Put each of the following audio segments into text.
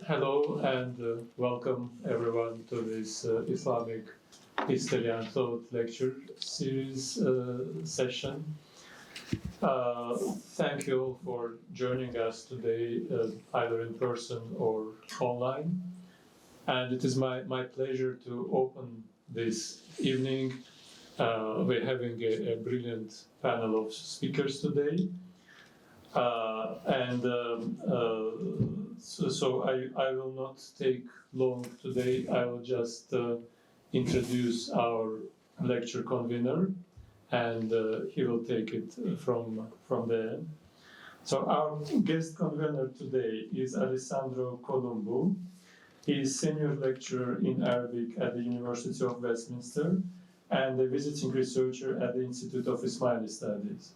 Hello and welcome everyone to this Islamic History and Thought lecture series session. Thank you all for joining us today, either in person or online. And it is my pleasure to open this evening. We're having a brilliant panel of speakers today. So I will not take long today. I will just introduce our lecture convener, and he will take it from there. So our guest convener today is Alessandro Colombo. He is senior lecturer in Arabic at the University of Westminster and a visiting researcher at the Institute of Ismaili Studies.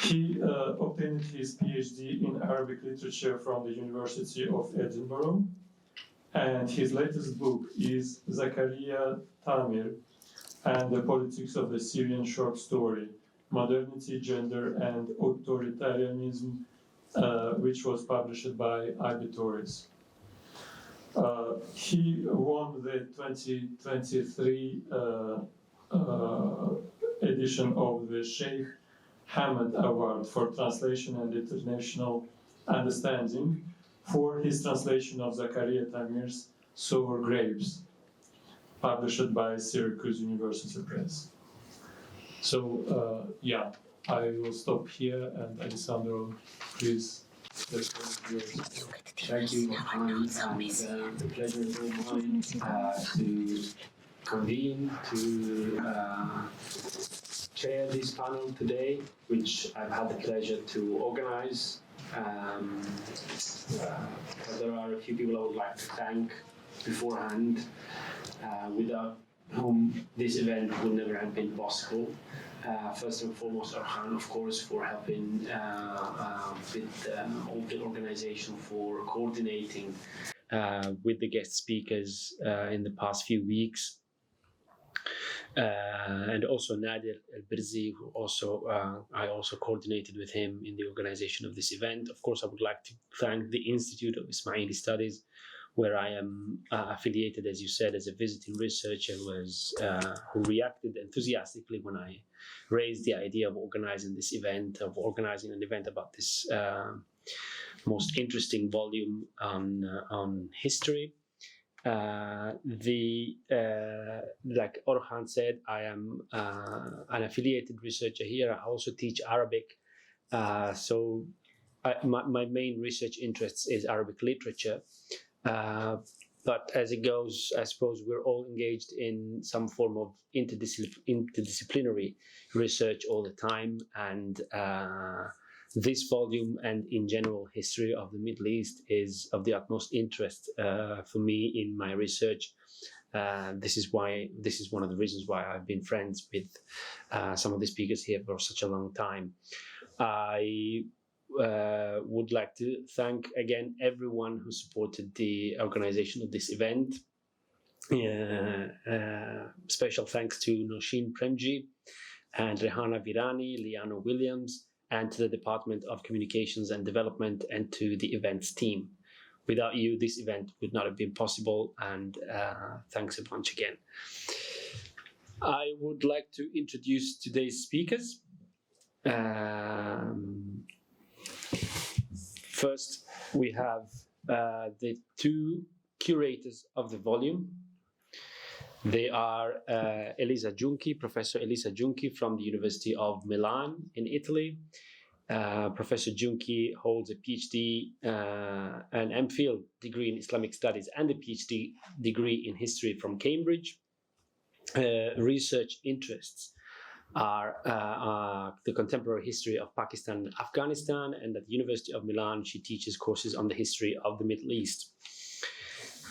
He obtained his PhD in Arabic literature from the University of Edinburgh, and his latest book is Zakaria Tamir and the Politics of the Syrian Short Story, Modernity, Gender, and Authoritarianism, which was published by IHTLS. He won the 2023 edition of the Sheikh Hamad Award for Translation and International Understanding for his translation of Zakaria Tamir's Sour Grapes, published by Syracuse University Press. So, I will stop here, and Alessandro, please. Thank you, Orkhan, and the pleasure is all mine to convene, to chair this panel today, which I've had the pleasure to organize. There are a few people I would like to thank beforehand, without whom this event would never have been possible. First and foremost, Orkhan, of course, for helping with all the organization, for coordinating with the guest speakers in the past few weeks. And also Nadir El-Birzi, who I also coordinated with him in the organization of this event. Of course, I would like to thank the Institute of Ismaili Studies, where I am affiliated, as you said, as a visiting researcher, who reacted enthusiastically when I raised the idea of organizing this event, organizing an event about this most interesting volume on history. Like Orkhan said, I am an affiliated researcher here. I also teach Arabic. So my main research interest is Arabic literature. But as it goes, I suppose we're all engaged in some form of interdisciplinary research all the time. And this volume, and in general history of the Middle East, is of the utmost interest for me in my research. This is one of the reasons why I've been friends with some of the speakers here for such a long time. I would like to thank again everyone who supported the organization of this event. Special thanks to Noshin Premji and Rehana Virani, Liano Williams, and to the Department of Communications and Development, and to the events team. Without you, this event would not have been possible, and thanks a bunch again. I would like to introduce today's speakers. First, we have the two curators of the volume. They are Professor Elisa Giunchi from the University of Milan in Italy. Professor Giunchi holds a PhD, an MPhil degree in Islamic Studies, and a PhD degree in History from Cambridge. Research interests are the contemporary history of Pakistan and Afghanistan, and at the University of Milan she teaches courses on the history of the Middle East.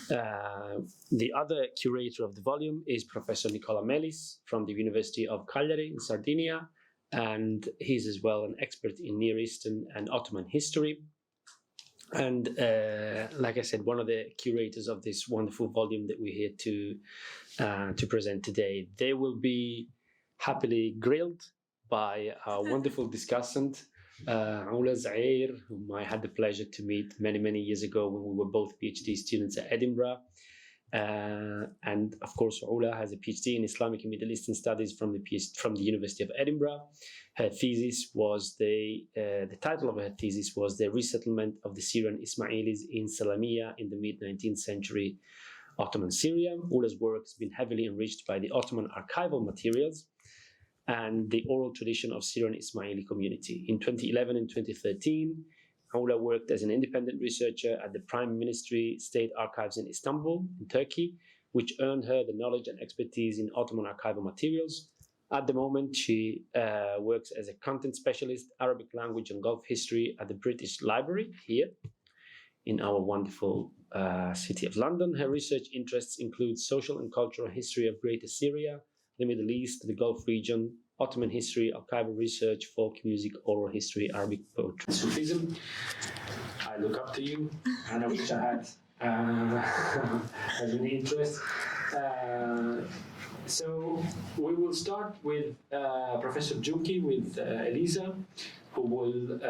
The other curator of the volume is Professor Nicola Melis from the University of Cagliari in Sardinia, and he's as well an expert in Near Eastern and Ottoman history. And like I said, one of the curators of this wonderful volume that we're here to present today. They will be happily grilled by our wonderful discussant, Oula Zair, whom I had the pleasure to meet many years ago when we were both PhD students at Edinburgh. And of course, Oula has a PhD in Islamic and Middle Eastern Studies from the University of Edinburgh. Her thesis was the title of her thesis was The Resettlement of the Syrian Ismailis in Salamiya in the mid-19th century Ottoman Syria. Oula's work has been heavily enriched by the Ottoman archival materials and the oral tradition of Syrian Ismaili community. In 2011 and 2013, Oula worked as an independent researcher at the Prime Ministry State Archives in Istanbul, in Turkey, which earned her the knowledge and expertise in Ottoman archival materials. At the moment, she works as a content specialist, Arabic language and Gulf history at the British Library here in our wonderful city of London. Her research interests include social and cultural history of Greater Syria, the Middle East, the Gulf region, Ottoman history, archival research, folk music, oral history, Arabic poetry. Sufism. I look up to you, and I wish I had as an interest. So we will start with Professor Giunchi, with Elisa, who will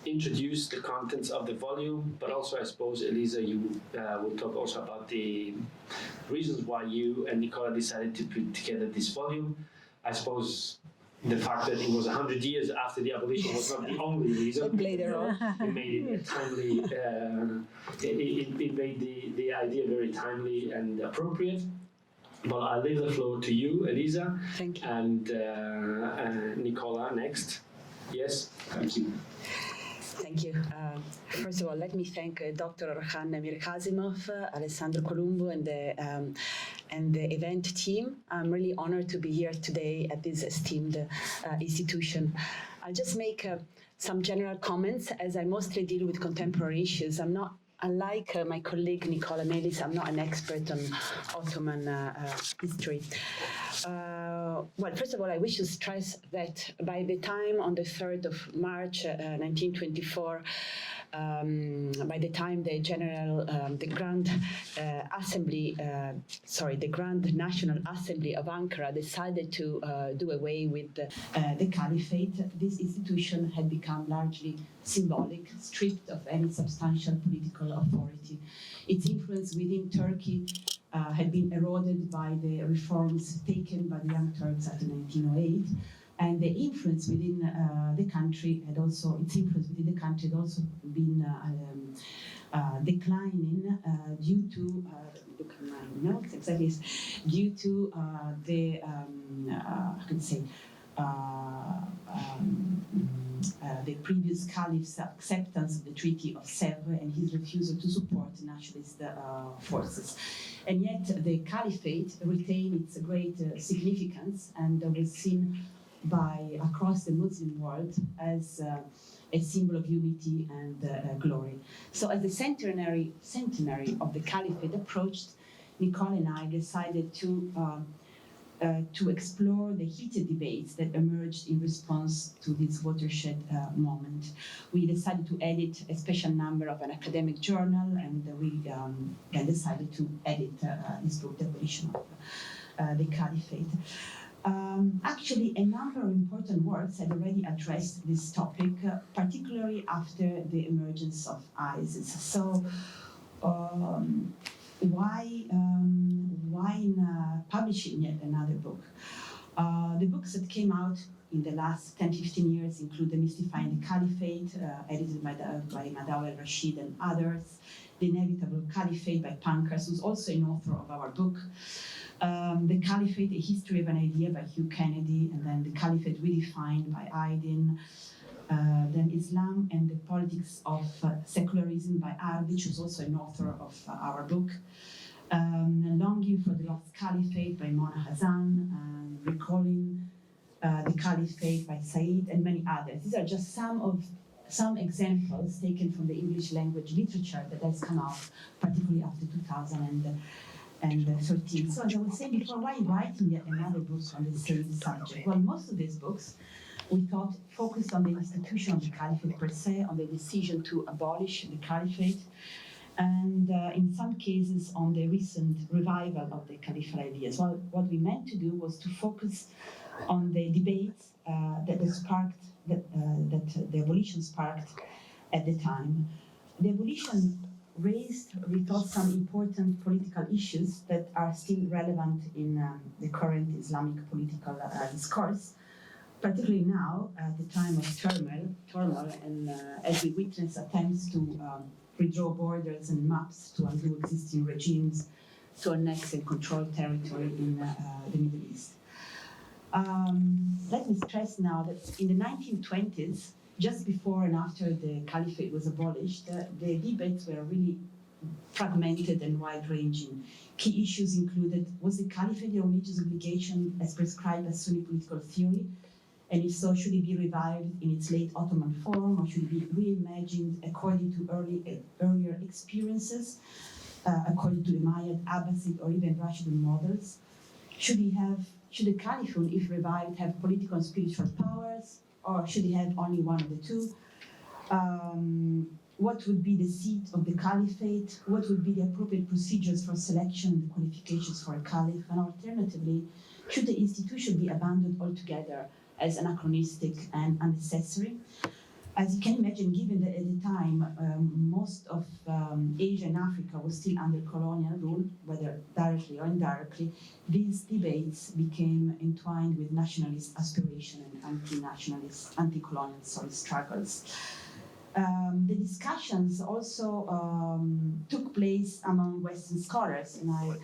introduce the contents of the volume, but also I suppose, Elisa, you will talk also about the reasons why you and Nicola decided to put together this volume. I suppose the fact that it was 100 years after the abolition was not the only reason. Later on. It made it timely, it made the idea very timely and appropriate. Well, I'll leave the floor to you, Elisa. Thank you. And Nicola next. Yes, thank you. Thank you. First of all, let me thank Dr. Orkhan Mir-Kasimov, Alessandro Columbo, and the event team. I'm really honored to be here today at this esteemed institution. I'll just make some general comments, as I mostly deal with contemporary issues. I'm not, unlike my colleague Nicola Melis, I'm not an expert on Ottoman history. Well, first of all, I wish to stress that by the time on the 3rd of March 1924, by the time the Grand National Assembly of Ankara decided to do away with the Caliphate, this institution had become largely symbolic, stripped of any substantial political authority. Its influence within Turkey had been eroded by the reforms taken by the Young Turks after 1908, and the influence within the country had also been declining due to look at my notes exactly due to the the previous caliph's acceptance of the Treaty of Sèvres and his refusal to support nationalist forces. And yet the caliphate retained its great significance and was seen across the Muslim world as a symbol of unity and glory. So as the centenary of the caliphate approached, Nicola and I decided to explore the heated debates that emerged in response to this watershed moment. We decided to edit a special number of an academic journal, and we then decided to edit this book, The Abolition of the Caliphate. Actually, a number of important works had already addressed this topic, particularly after the emergence of ISIS. So, why publishing yet another book? The books that came out in the last 10-15 years include Demystifying the Caliphate, edited by Madawi al-Rashid and others, The Inevitable Caliphate by Pankhurst, who's also an author of our book, The Caliphate, A History of an Idea by Hugh Kennedy, and then The Caliphate Redefined by Aydin, then Islam and the Politics of Secularism by Ardic, who's also an author of our book, Longing for the Lost Caliphate by Mona Hassan, Recalling the Caliphate by Said, and many others. These are just some examples taken from the English language literature that has come out, particularly after 2013. So as I was saying before, why writing yet another book on the same subject? Well, most of these books, we thought, focused on the institution of the Caliphate per se, on the decision to abolish the Caliphate, and in some cases on the recent revival of the caliphal ideas. Well, what we meant to do was to focus on the debates that sparked that the abolition sparked at the time. The abolition raised, we thought, some important political issues that are still relevant in the current Islamic political discourse, particularly now at the time of turmoil and as we witness attempts to redraw borders and maps to undo existing regimes, to annex and control territory in the Middle East. Let me stress now that in the 1920s, just before and after the caliphate was abolished, the debates were really fragmented and wide-ranging. Key issues included, was the caliphate a religious obligation as prescribed by Sunni political theory? And if so, should it be revived in its late Ottoman form, or should it be reimagined according to earlier experiences, according to the Umayyad, Abbasid, or even Rashidun models? Should the caliphate, if revived, have political and spiritual powers, or should he have only one of the two? What would be the seat of the caliphate? What would be the appropriate procedures for selection and the qualifications for a caliph? And alternatively, should the institution be abandoned altogether as anachronistic and unnecessary? As you can imagine, given that at the time most of Asia and Africa was still under colonial rule, whether directly or indirectly, these debates became entwined with nationalist aspiration and anti-nationalist, anti-colonial struggles. The discussions also took place among Western scholars, and I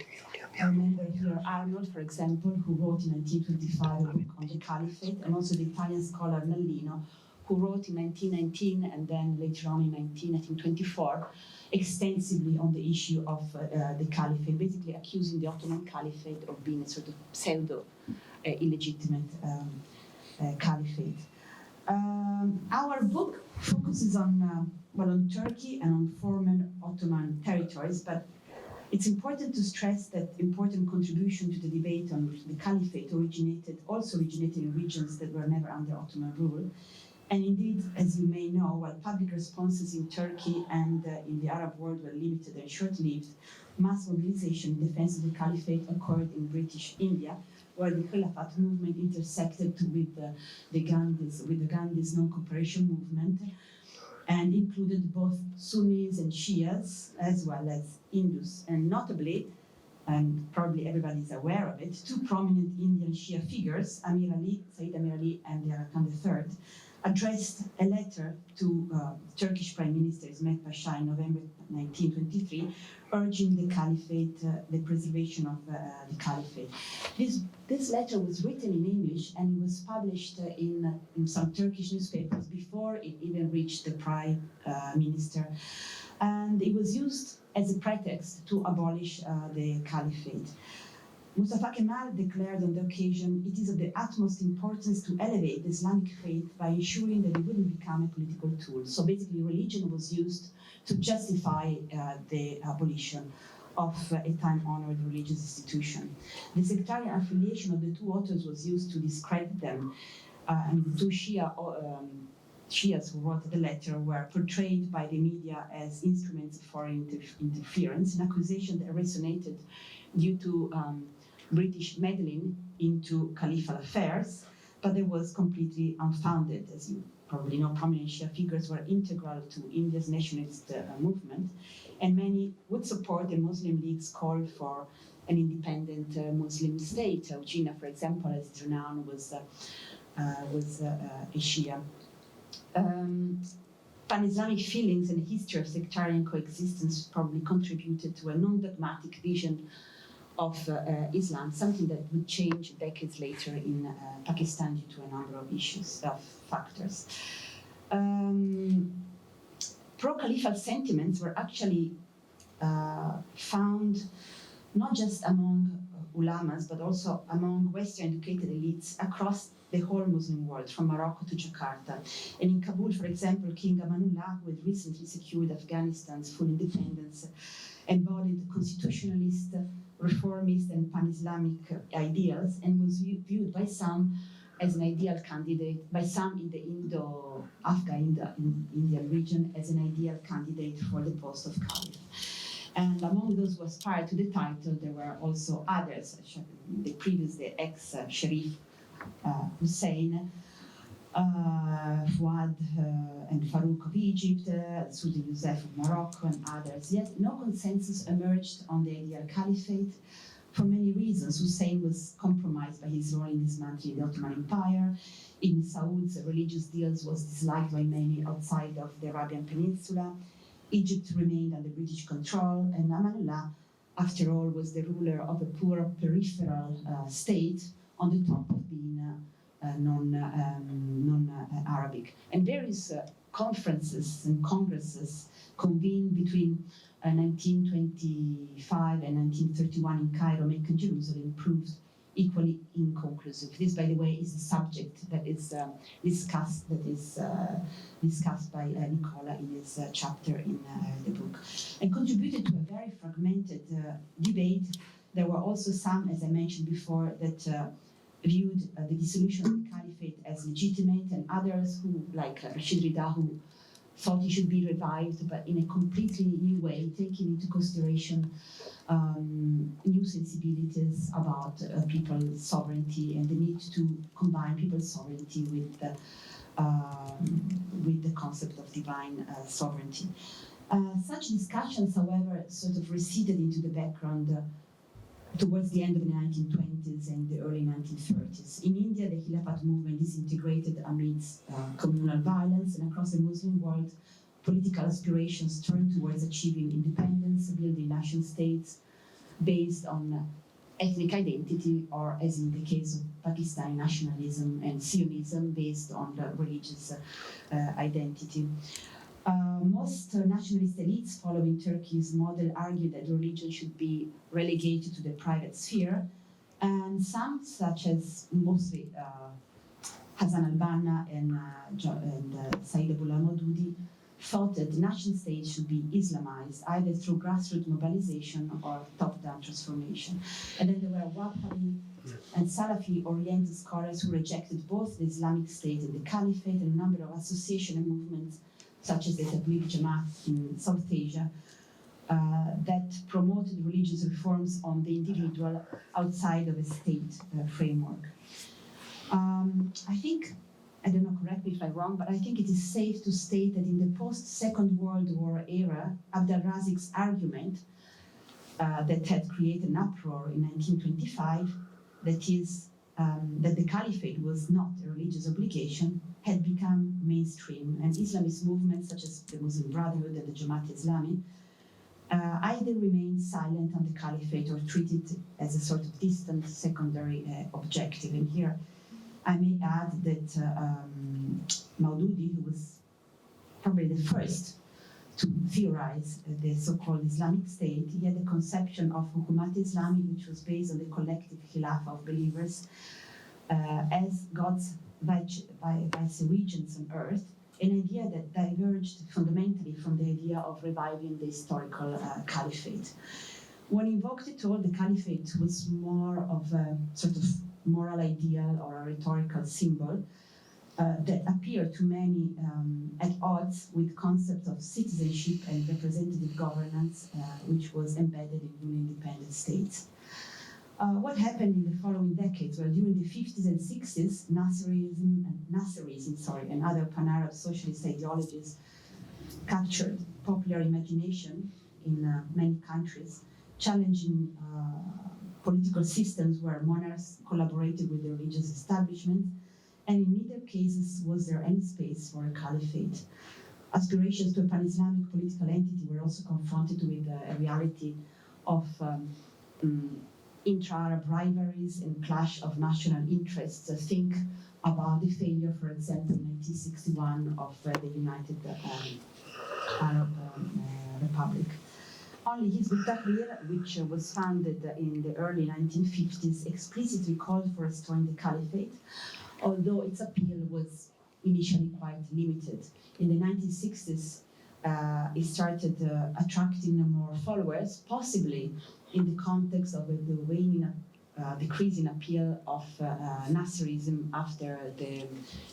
remember here Arnold, for example, who wrote in 1925 a book on the caliphate, and also the Italian scholar Nallino, who wrote in 1919 and then later on in 1924 extensively on the issue of the caliphate, basically accusing the Ottoman Caliphate of being a sort of pseudo-illegitimate caliphate. Our book focuses on Turkey and on former Ottoman territories, but it's important to stress that important contribution to the debate on the caliphate also originated in regions that were never under Ottoman rule. And indeed, as you may know, while public responses in Turkey and in the Arab world were limited and short-lived, mass mobilization in defense of the caliphate occurred in British India, where the Khilafat movement intersected with the Gandhi's non-cooperation movement, and included both Sunnis and Shias, as well as Hindus. And notably, and probably everybody is aware of it, two prominent Indian Shia figures, Sayyid Amir Ali and Khan III, addressed a letter to Turkish Prime Minister Ismet Pasha in November 1923, urging the caliphate, the preservation of the caliphate. This letter was written in English and it was published in some Turkish newspapers before it even reached the Prime Minister. And it was used as a pretext to abolish the caliphate. Mustafa Kemal declared on the occasion, it is of the utmost importance to elevate the Islamic faith by ensuring that it wouldn't become a political tool. So basically religion was used to justify the abolition of a time-honored religious institution. The sectarian affiliation of the two authors was used to discredit them, and the two Shias who wrote the letter were portrayed by the media as instruments of foreign interference, an accusation that resonated due to British meddling into caliphal affairs, but it was completely unfounded. As you probably know, prominent Shia figures were integral to India's nationalist movement, and many would support the Muslim League's call for an independent Muslim state. Jinnah, for example, as it's renowned, was a Shia. Pan-Islamic feelings and the history of sectarian coexistence probably contributed to a non-dogmatic vision of Islam, something that would change decades later in Pakistan due to a number of factors. Pro-Caliphal sentiments were actually found not just among ulamas, but also among Western-educated elites across the whole Muslim world, from Morocco to Jakarta. And in Kabul, for example, King Amanullah, who had recently secured Afghanistan's full independence, embodied constitutionalist, reformist, and pan-Islamic ideals, and was viewed by some as an ideal candidate, by some in the Indo-Afghan Indian region as an ideal candidate for the post of caliph. And among those who aspired to the title, there were also others, the ex-Sharif Hussein, Fouad and Farouk of Egypt, Sultan Youssef of Morocco, and others. Yet no consensus emerged on the ideal caliphate for many reasons. Hussein was compromised by his role in dismantling the Ottoman Empire. Ibn Saud's religious deals was disliked by many outside of the Arabian Peninsula. Egypt remained under British control, and Amanullah, after all, was the ruler of a poor peripheral state on the top of being non-Arabic. And various conferences and congresses convened between 1925 and 1931 in Cairo, Mecca, and Jerusalem proved equally inconclusive. This, by the way, is a subject that is discussed by Nicola in his chapter in the book, and contributed to a very fragmented debate. There were also some, as I mentioned before, that viewed the dissolution of the caliphate as legitimate, and others who, like Rashid Rida, who thought it should be revived, but in a completely new way, taking into consideration new sensibilities about people's sovereignty and the need to combine people's sovereignty with the concept of divine sovereignty. Such discussions, however, sort of receded into the background towards the end of the 1920s and the early 1930s. In India, the Khilafat movement disintegrated amidst communal violence, and across the Muslim world, political aspirations turned towards achieving independence, building nation states based on ethnic identity, or as in the case of Pakistani nationalism and Zionism, based on the religious identity. Most nationalist elites following Turkey's model argued that religion should be relegated to the private sphere, and some, such as mostly Hassan al-Banna and Said Abullah Maududi, thought that the nation state should be Islamized, either through grassroots mobilization or top-down transformation. And then there were Wahhabi and Salafi-oriented scholars who rejected both the Islamic State and the Caliphate, and a number of association and movements such as the Tabligh Jamaat in South Asia, that promoted religious reforms on the individual outside of a state framework. I think, I don't know, correct me if I'm wrong, but I think it is safe to state that in the post-Second World War era, Abdel Razik's argument that had created an uproar in 1925, that is, that the caliphate was not a religious obligation, had become mainstream, and Islamist movements such as the Muslim Brotherhood and the Jamaat Islami either remained silent on the caliphate or treated it as a sort of distant secondary objective. And here I may add that Maududi, who was probably the first to theorize the so-called Islamic State, he had a conception of Hukumat Islami, which was based on the collective khilafah of believers as God's vice-regents on earth, an idea that diverged fundamentally from the idea of reviving the historical caliphate. When invoked at all, the caliphate was more of a sort of moral ideal or a rhetorical symbol that appeared to many at odds with concepts of citizenship and representative governance, which was embedded in newly independent states. What happened in the following decades? Well, during the 50s and 60s, Nasserism and other pan-Arab socialist ideologies captured popular imagination in many countries, challenging political systems where monarchs collaborated with the religious establishment, and in neither cases was there any space for a caliphate. Aspirations to a pan-Islamic political entity were also confronted with a reality of intra-Arab rivalries and clash of national interests. Think about the failure, for example, in 1961 of the United Arab Republic. Only Hizb ut-Tahrir, which was founded in the early 1950s, explicitly called for restoring the caliphate, although its appeal was initially quite limited. In the 1960s, it started attracting more followers, possibly in the context of the waning, decreasing appeal of Nasserism after the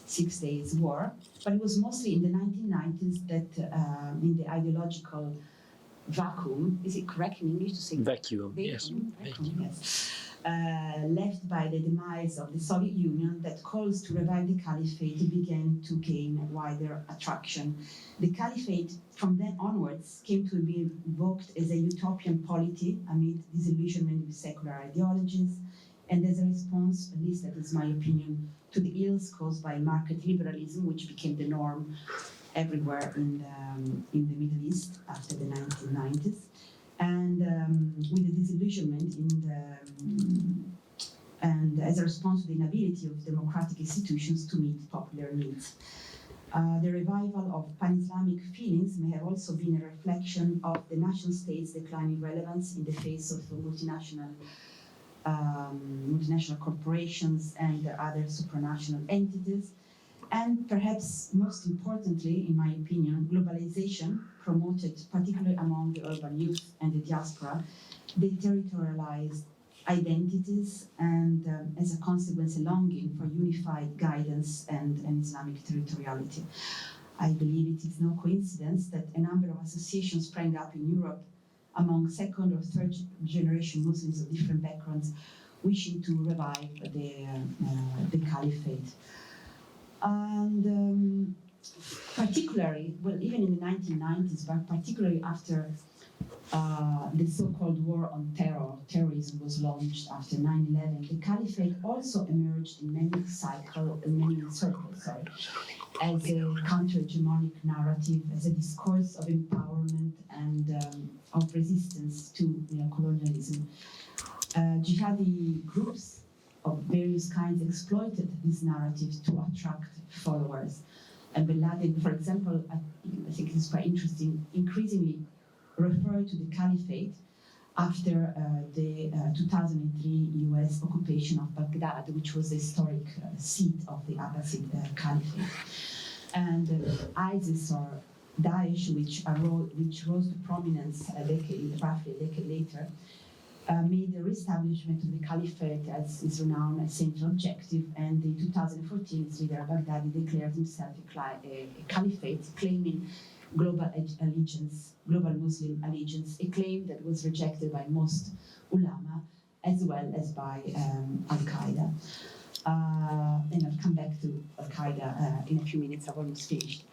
6 Days War. But it was mostly in the 1990s that in the ideological vacuum, is it correct in English to say Vacuum, yes. Vacuum, yes. left by the demise of the Soviet Union, that calls to revive the caliphate began to gain wider attraction. The caliphate, from then onwards, came to be invoked as a utopian polity amid disillusionment with secular ideologies, and as a response, at least that is my opinion, to the ills caused by market liberalism, which became the norm everywhere in the Middle East after the 1990s. And with the disillusionment and as a response to the inability of democratic institutions to meet popular needs. The revival of pan-Islamic feelings may have also been a reflection of the nation state's declining relevance in the face of multinational corporations and other supranational entities. And perhaps most importantly, in my opinion, globalization, promoted particularly among the urban youth and the diaspora, deterritorialized identities and, as a consequence, a longing for unified guidance and Islamic territoriality. I believe it is no coincidence that a number of associations sprang up in Europe among second or third generation Muslims of different backgrounds, wishing to revive the caliphate. And particularly, well, even in the 1990s, but particularly after the so-called war on terrorism was launched after 9/11, the caliphate also emerged in many circles, as a counter-hegemonic narrative, as a discourse of empowerment and of resistance to colonialism. Jihadi groups of various kinds exploited this narrative to attract followers. And Bin Laden, for example, I think it's quite interesting, increasingly referred to the caliphate after the 2003 US occupation of Baghdad, which was the historic seat of the Abbasid Caliphate. And ISIS or Daesh, which rose to prominence roughly a decade later, made the re-establishment of the caliphate as is renowned as central objective, and in 2014 its leader Baghdadi declared himself a caliphate, claiming global Muslim allegiance, a claim that was rejected by most ulama as well as by Al-Qaeda. And I'll come back to Al-Qaeda in a few minutes. I've almost finished.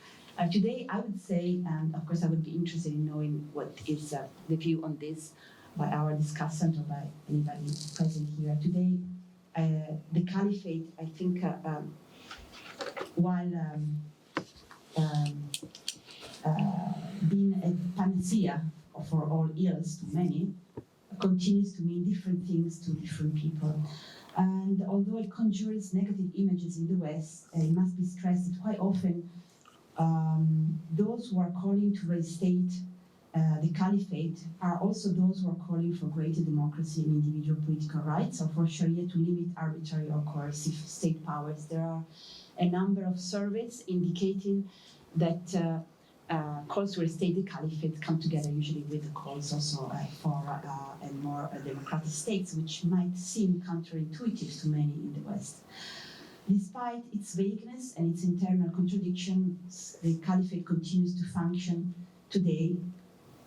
Today I would say, and of course I would be interested in knowing what is the view on this by our discussant or by anybody present here. Today, the caliphate, I think, while being a panacea for all ills to many, continues to mean different things to different people. And although it conjures negative images in the West, it must be stressed that quite often those who are calling to reinstate the caliphate are also those who are calling for greater democracy and individual political rights, or for Sharia to limit arbitrary or coercive state powers. There are a number of surveys indicating that calls to reinstate the caliphate come together usually with the calls also for a more democratic states, which might seem counterintuitive to many in the West. Despite its vagueness and its internal contradictions, the caliphate continues to function today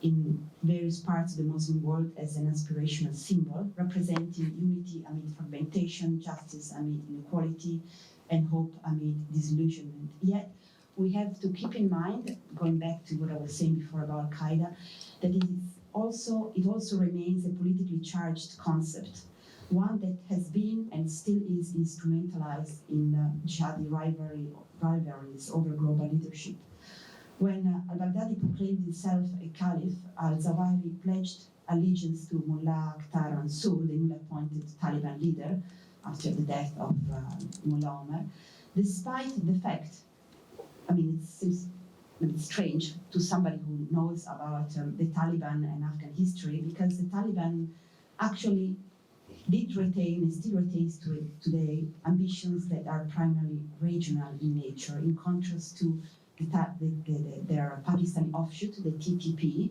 in various parts of the Muslim world as an aspirational symbol, representing unity amid fragmentation, justice amid inequality, and hope amid disillusionment. Yet, we have to keep in mind, going back to what I was saying before about Al-Qaeda, that it also remains a politically charged concept, one that has been and still is instrumentalized in jihadi rivalries over global leadership. When al-Baghdadi proclaimed himself a caliph, al-Zawahiri pledged allegiance to Mullah Akhtar Mansur, the newly appointed Taliban leader, after the death of Mullah Omar, despite the fact, I mean, it seems strange to somebody who knows about the Taliban and Afghan history, because the Taliban actually did retain and still retains today ambitions that are primarily regional in nature, in contrast to their Pakistani offshoot, the TTP,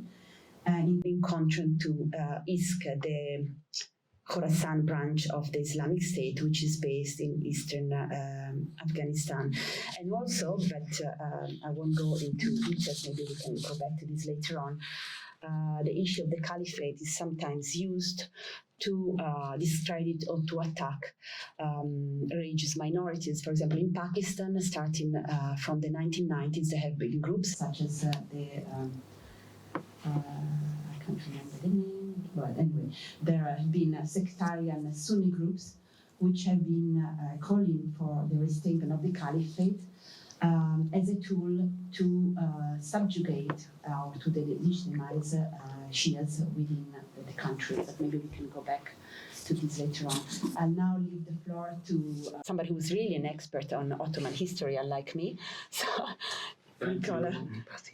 and in contrast to ISK, the Khorasan branch of the Islamic State, which is based in eastern Afghanistan. And also, but I won't go into details, maybe we can go back to this later on, the issue of the caliphate is sometimes used to discredit or to attack religious minorities. For example, in Pakistan, starting from the 1990s, there have been groups such as I can't remember the name, but anyway, there have been sectarian Sunni groups which have been calling for the reinstatement of the caliphate as a tool to subjugate or to legitimize Shias within the country. But maybe we can go back to this later on. I'll now leave the floor to somebody who's really an expert on Ottoman history, unlike me. So, Nicola.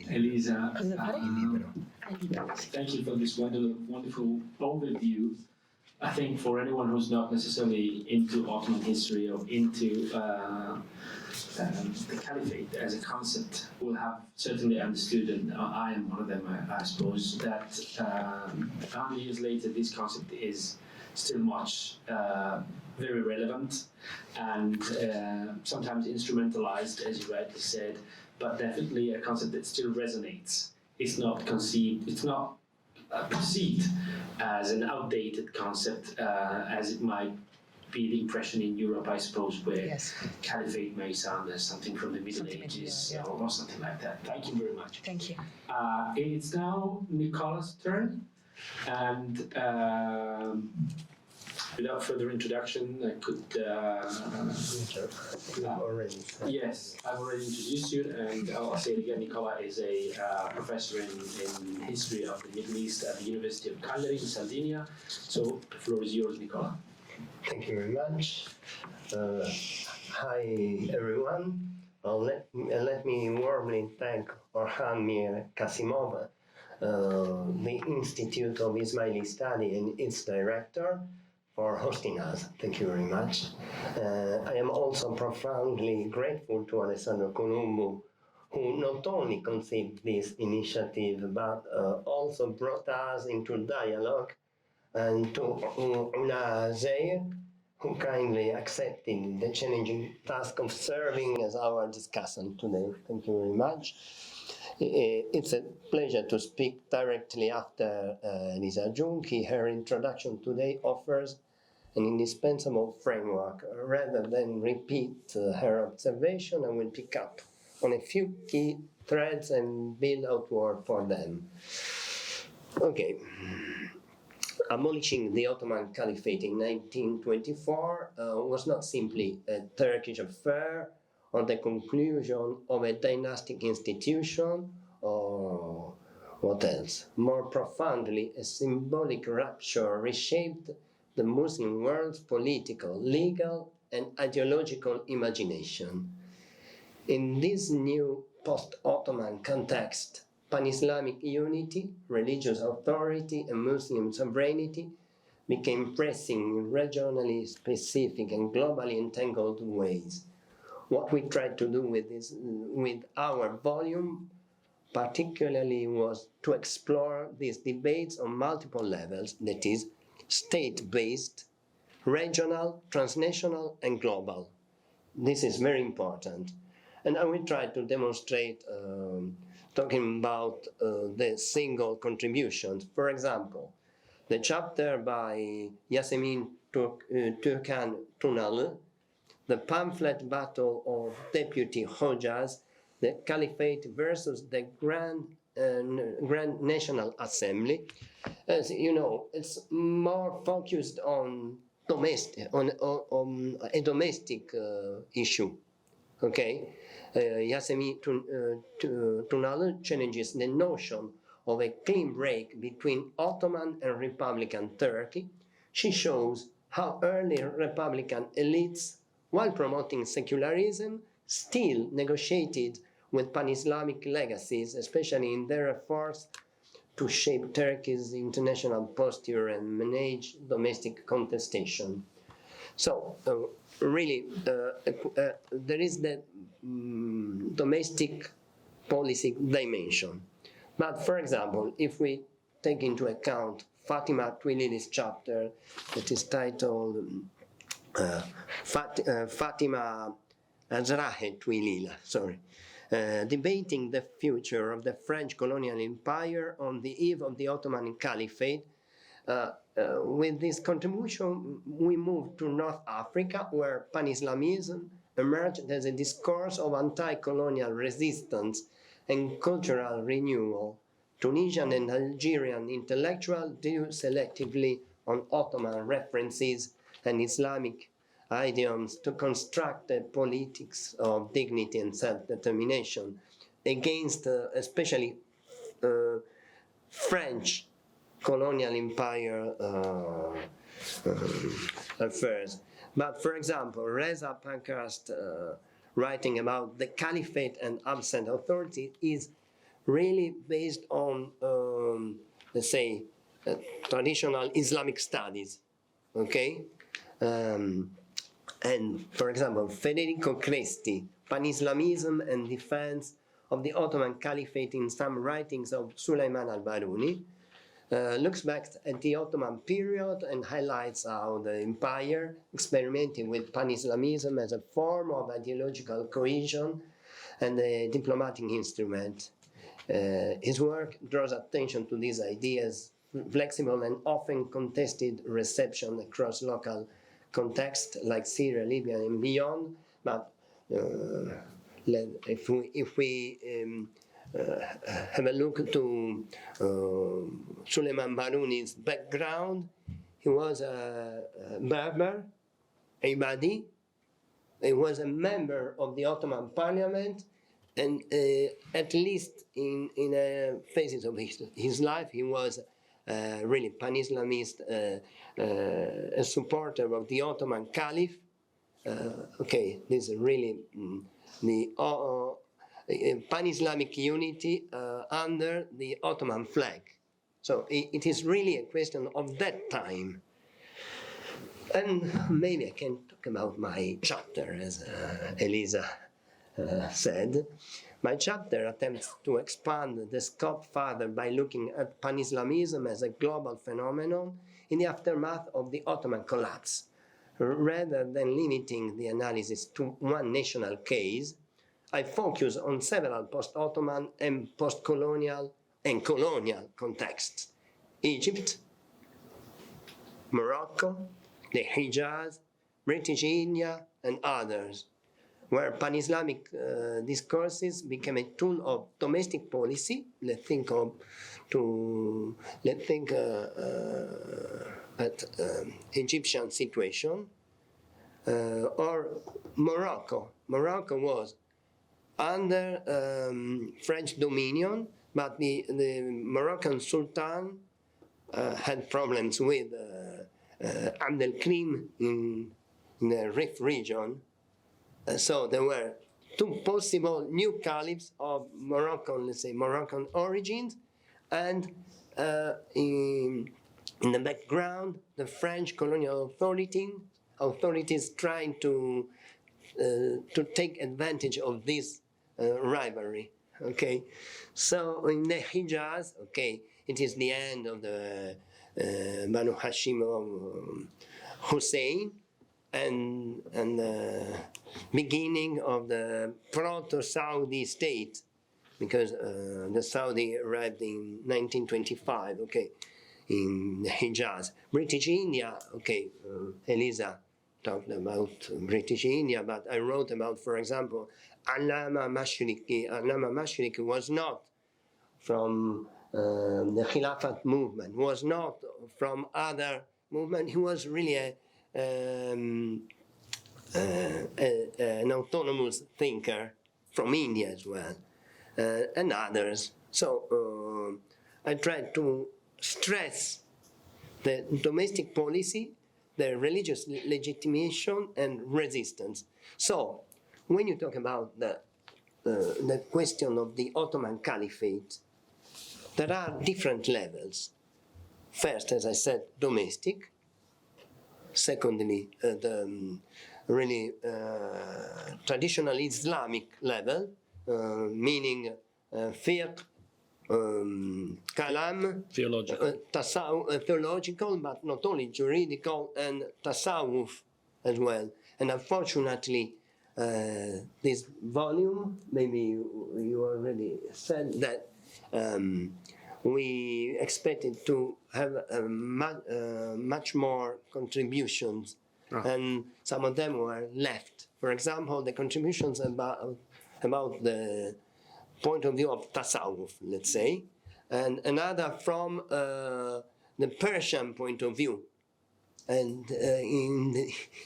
Elisa, thank you for this wonderful overview. I think for anyone who's not necessarily into Ottoman history or into the caliphate as a concept will have certainly understood, and I am one of them, I suppose, that 100 years later this concept is still much very relevant and sometimes instrumentalized, as you rightly said, but definitely a concept that still resonates. It's not conceived, it's not perceived as an outdated concept as it might be the impression in Europe, I suppose, where caliphate may sound as something from the Middle Ages or something like that. Thank you very much. Thank you. It's now Nicola's turn, and without further introduction, I could... yes, I've already introduced you, and I'll say it again. Nicola is a professor in history of the Middle East at the University of Cagliari in Sardinia. So the floor is yours, Nicola. Thank you very much. Hi, everyone. Let me warmly thank Orkhan Mir-Kasimov, the Institute of Ismaili Studies and its director, for hosting us. Thank you very much. I am also profoundly grateful to Alessandro Colombo, who not only conceived this initiative, but also brought us into dialogue, and to Una Zeir, who kindly accepted the challenging task of serving as our discussant today. Thank you very much. It's a pleasure to speak directly after Elisa Giunchi. Her introduction today offers an indispensable framework. Rather than repeat her observation, I will pick up on a few key threads and build outward for them. Okay. Abolishing the Ottoman Caliphate in 1924 was not simply a Turkish affair or the conclusion of a dynastic institution or what else. More profoundly, a symbolic rupture reshaped the Muslim world's political, legal, and ideological imagination. In this new post-Ottoman context, pan-Islamic unity, religious authority, and Muslim sovereignty became pressing in regionally specific and globally entangled ways. What we tried to do with our volume particularly was to explore these debates on multiple levels, that is, state-based, regional, transnational, and global. This is very important. And I will try to demonstrate talking about the single contributions. For example, the chapter by Yasemin Türkan Tunalı, the pamphlet battle of deputy Hojas, the Caliphate versus the Grand National Assembly. As you know, it's more focused on a domestic issue. Okay. Yasemin Tunalı challenges the notion of a clean break between Ottoman and Republican Turkey. She shows how early Republican elites, while promoting secularism, still negotiated with pan-Islamic legacies, especially in their efforts to shape Turkey's international posture and manage domestic contestation. So, really, there is the domestic policy dimension. But, for example, if we take into account Fatima Twilili's chapter that is titled Fatima Azrahe Twilila, debating the future of the French colonial empire on the eve of the Ottoman Caliphate. With this contribution, we moved to North Africa, where pan-Islamism emerged as a discourse of anti-colonial resistance and cultural renewal. Tunisian and Algerian intellectuals drew selectively on Ottoman references and Islamic idioms to construct a politics of dignity and self-determination against especially French colonial empire affairs. But for example, Reza Pankhurst's writing about the caliphate and absent authority is really based on, let's say, traditional Islamic studies, okay? And for example, Federico Cresti, Pan-Islamism and Defense of the Ottoman Caliphate in some writings of Suleiman al-Baruni, looks back at the Ottoman period and highlights how the empire experimented with pan-Islamism as a form of ideological cohesion and a diplomatic instrument. His work draws attention to these ideas, flexible and often contested reception across local contexts like Syria, Libya, and beyond. But if we have a look to Suleiman Baruni's background, he was a Berber, Ibadi. He was a member of the Ottoman Parliament, and at least in phases of his life, he was really pan-Islamist, a supporter of the Ottoman Caliph. Okay, this is really the pan-Islamic unity under the Ottoman flag. So it is really a question of that time. And maybe I can talk about my chapter, as Elisa said. My chapter attempts to expand the scope further by looking at pan-Islamism as a global phenomenon in the aftermath of the Ottoman collapse. Rather than limiting the analysis to one national case, I focus on several post-Ottoman and post-colonial and colonial contexts: Egypt, Morocco, the Hijaz, British India, and others, where pan-Islamic discourses became a tool of domestic policy. Let's think at Egyptian situation, or Morocco. Morocco was under French dominion, but the Moroccan Sultan had problems with Abd al-Krim in the Rif region. So there were two possible new caliphs of Moroccan, let's say, Moroccan origins, and in the background, the French colonial authorities trying to take advantage of this rivalry. Okay, so in the Hijaz, okay, it is the end of the Banu Hashim of Hussein, and the beginning of the proto-Saudi state, because the Saudi arrived in 1925, okay, in the Hijaz. British India, okay, Elisa talked about British India, but I wrote about, for example, Allama Mashriki. Allama Mashriki was not from the Khilafat movement, was not from other movement. He was really an autonomous thinker from India as well, and others. So I tried to stress the domestic policy, the religious legitimation, and resistance. So when you talk about the question of the Ottoman Caliphate, there are different levels. First, as I said, domestic. Secondly, the really traditional Islamic level, meaning fiqh, kalam, theological, but not only juridical, and tasawwuf as well. And unfortunately, this volume, maybe you already said that we expected to have much more contributions, and some of them were left. For example, the contributions about the point of view of tasawwuf, let's say, and another from the Persian point of view. And in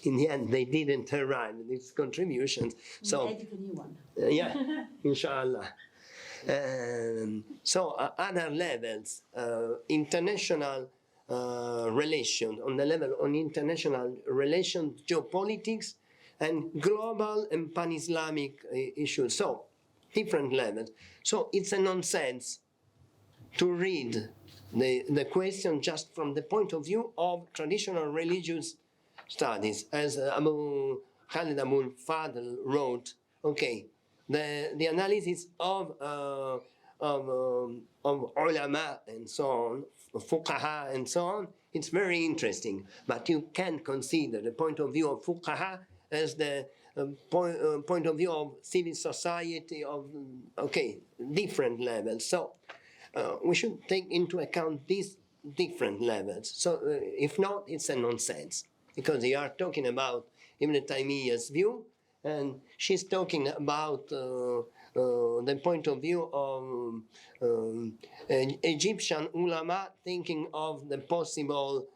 the end, they didn't arrive at these contributions. So, Edit a new one. yeah, inshallah. So other levels, international relations, on the level of international relations, geopolitics, and global and pan-Islamic issues. So different levels. So it's a nonsense to read the question just from the point of view of traditional religious studies, as Abu Khalid Abul Fadl wrote. Okay, the analysis of ulama and so on, fuqaha and so on, it's very interesting. But you can't consider the point of view of fuqaha as the point of view of civil society, of different levels. So we should take into account these different levels. So if not, it's a nonsense, because they are talking about Ibn Taymiyyah's view, and she's talking about the point of view of Egyptian ulama thinking of the possible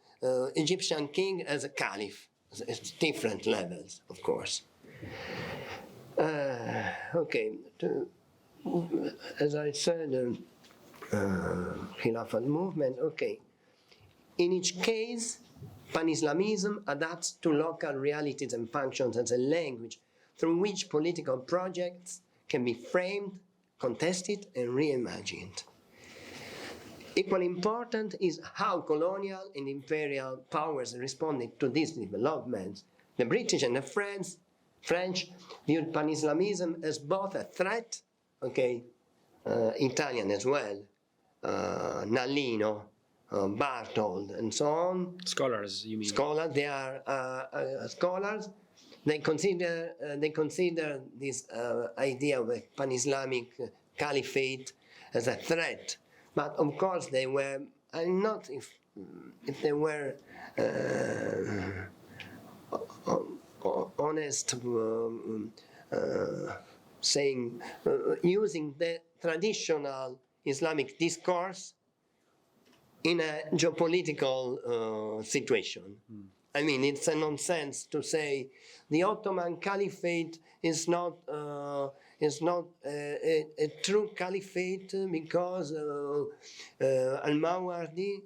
Egyptian king as a caliph. It's different levels, of course. As I said, Khilafat movement, okay. In each case, pan-Islamism adapts to local realities and functions as a language through which political projects can be framed, contested, and reimagined. Equally important is how colonial and imperial powers responded to these developments. The British and the French viewed pan-Islamism as both a threat, Italian as well, Nallino, Barthold, and so on. Scholars, you mean? Scholars, they are scholars. They consider this idea of a pan-Islamic caliphate as a threat. But of course, they were not if they were honest, saying using the traditional Islamic discourse in a geopolitical situation. I mean, it's a nonsense to say the Ottoman Caliphate is not a true caliphate because Al-Mawardi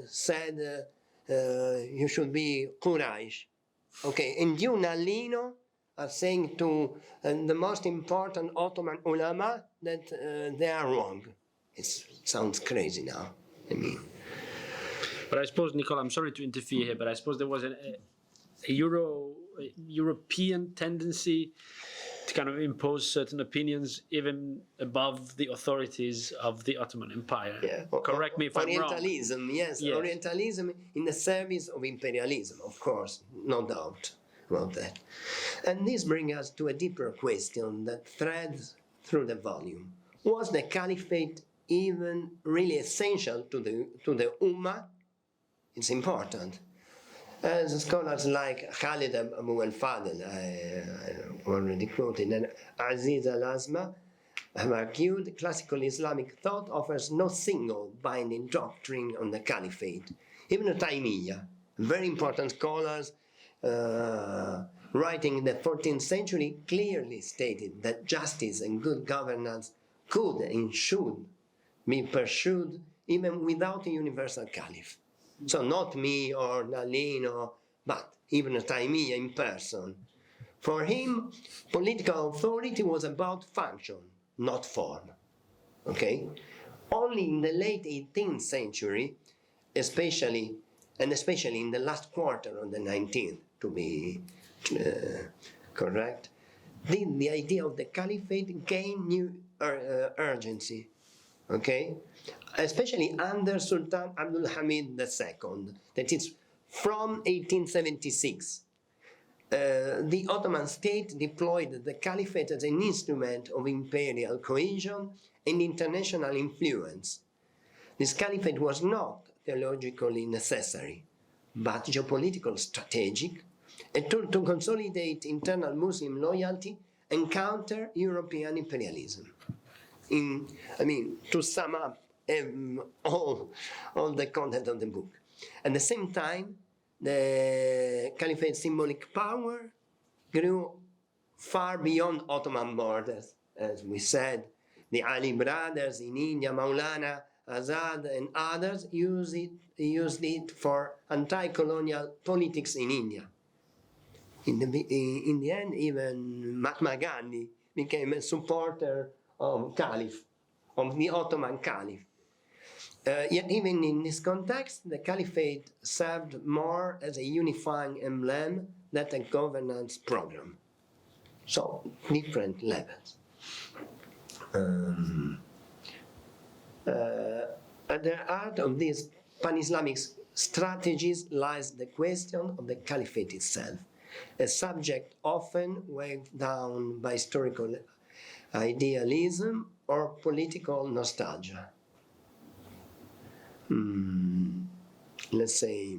said you should be Quraysh. Okay, and you, Nallino, are saying to the most important Ottoman ulama that they are wrong. It sounds crazy now, I mean. But I suppose, Nicola, I'm sorry to interfere here, but I suppose there was a European tendency to kind of impose certain opinions even above the authorities of the Ottoman Empire. Yeah. Correct me if I'm wrong. Orientalism, yes. Orientalism in the service of imperialism, of course, no doubt about that. And this brings us to a deeper question that threads through the volume. Was the caliphate even really essential to the Ummah? It's important. As scholars like Khalid Abu al-Fadl, I already quoted, and Aziz al-Azma have argued classical Islamic thought offers no single binding doctrine on the caliphate. Ibn Taymiyyah, very important scholars, writing in the 14th century, clearly stated that justice and good governance could and should be pursued even without a universal caliph. So not me or Nallino, but Ibn Taymiyyah in person. For him, political authority was about function, not form. Okay? Only in the late 18th century, especially in the last quarter of the 19th, to be correct, did the idea of the caliphate gain new urgency. Okay? Especially under Sultan Abdul Hamid II, that is from 1876. the Ottoman state deployed the caliphate as an instrument of imperial cohesion and international influence. This caliphate was not theologically necessary, but geopolitical strategic, a tool to consolidate internal Muslim loyalty and counter European imperialism. To sum up all the content of the book. At the same time, the caliphate's symbolic power grew far beyond Ottoman borders. As we said, the Ali brothers in India, Maulana, Azad, and others used it for anti-colonial politics in India. In the end, even Mahatma Gandhi became a supporter of the Ottoman Caliph. Yet even in this context, the caliphate served more as a unifying emblem than a governance program. So, different levels. At the heart of these pan-Islamic strategies lies the question of the caliphate itself, a subject often weighed down by historical idealism or political nostalgia. Let's say,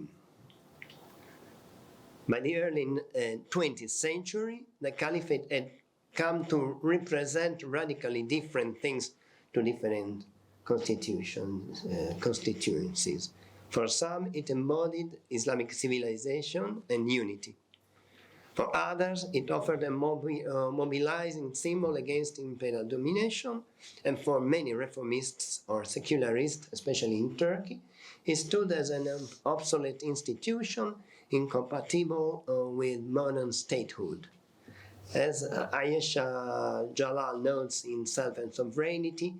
by the early 20th century, the caliphate had come to represent radically different things to different constituencies. For some, it embodied Islamic civilization and unity. For others, it offered a mobilizing symbol against imperial domination, and for many reformists or secularists, especially in Turkey, it stood as an obsolete institution incompatible with modern statehood. As Ayesha Jalal notes in Self and Sovereignty,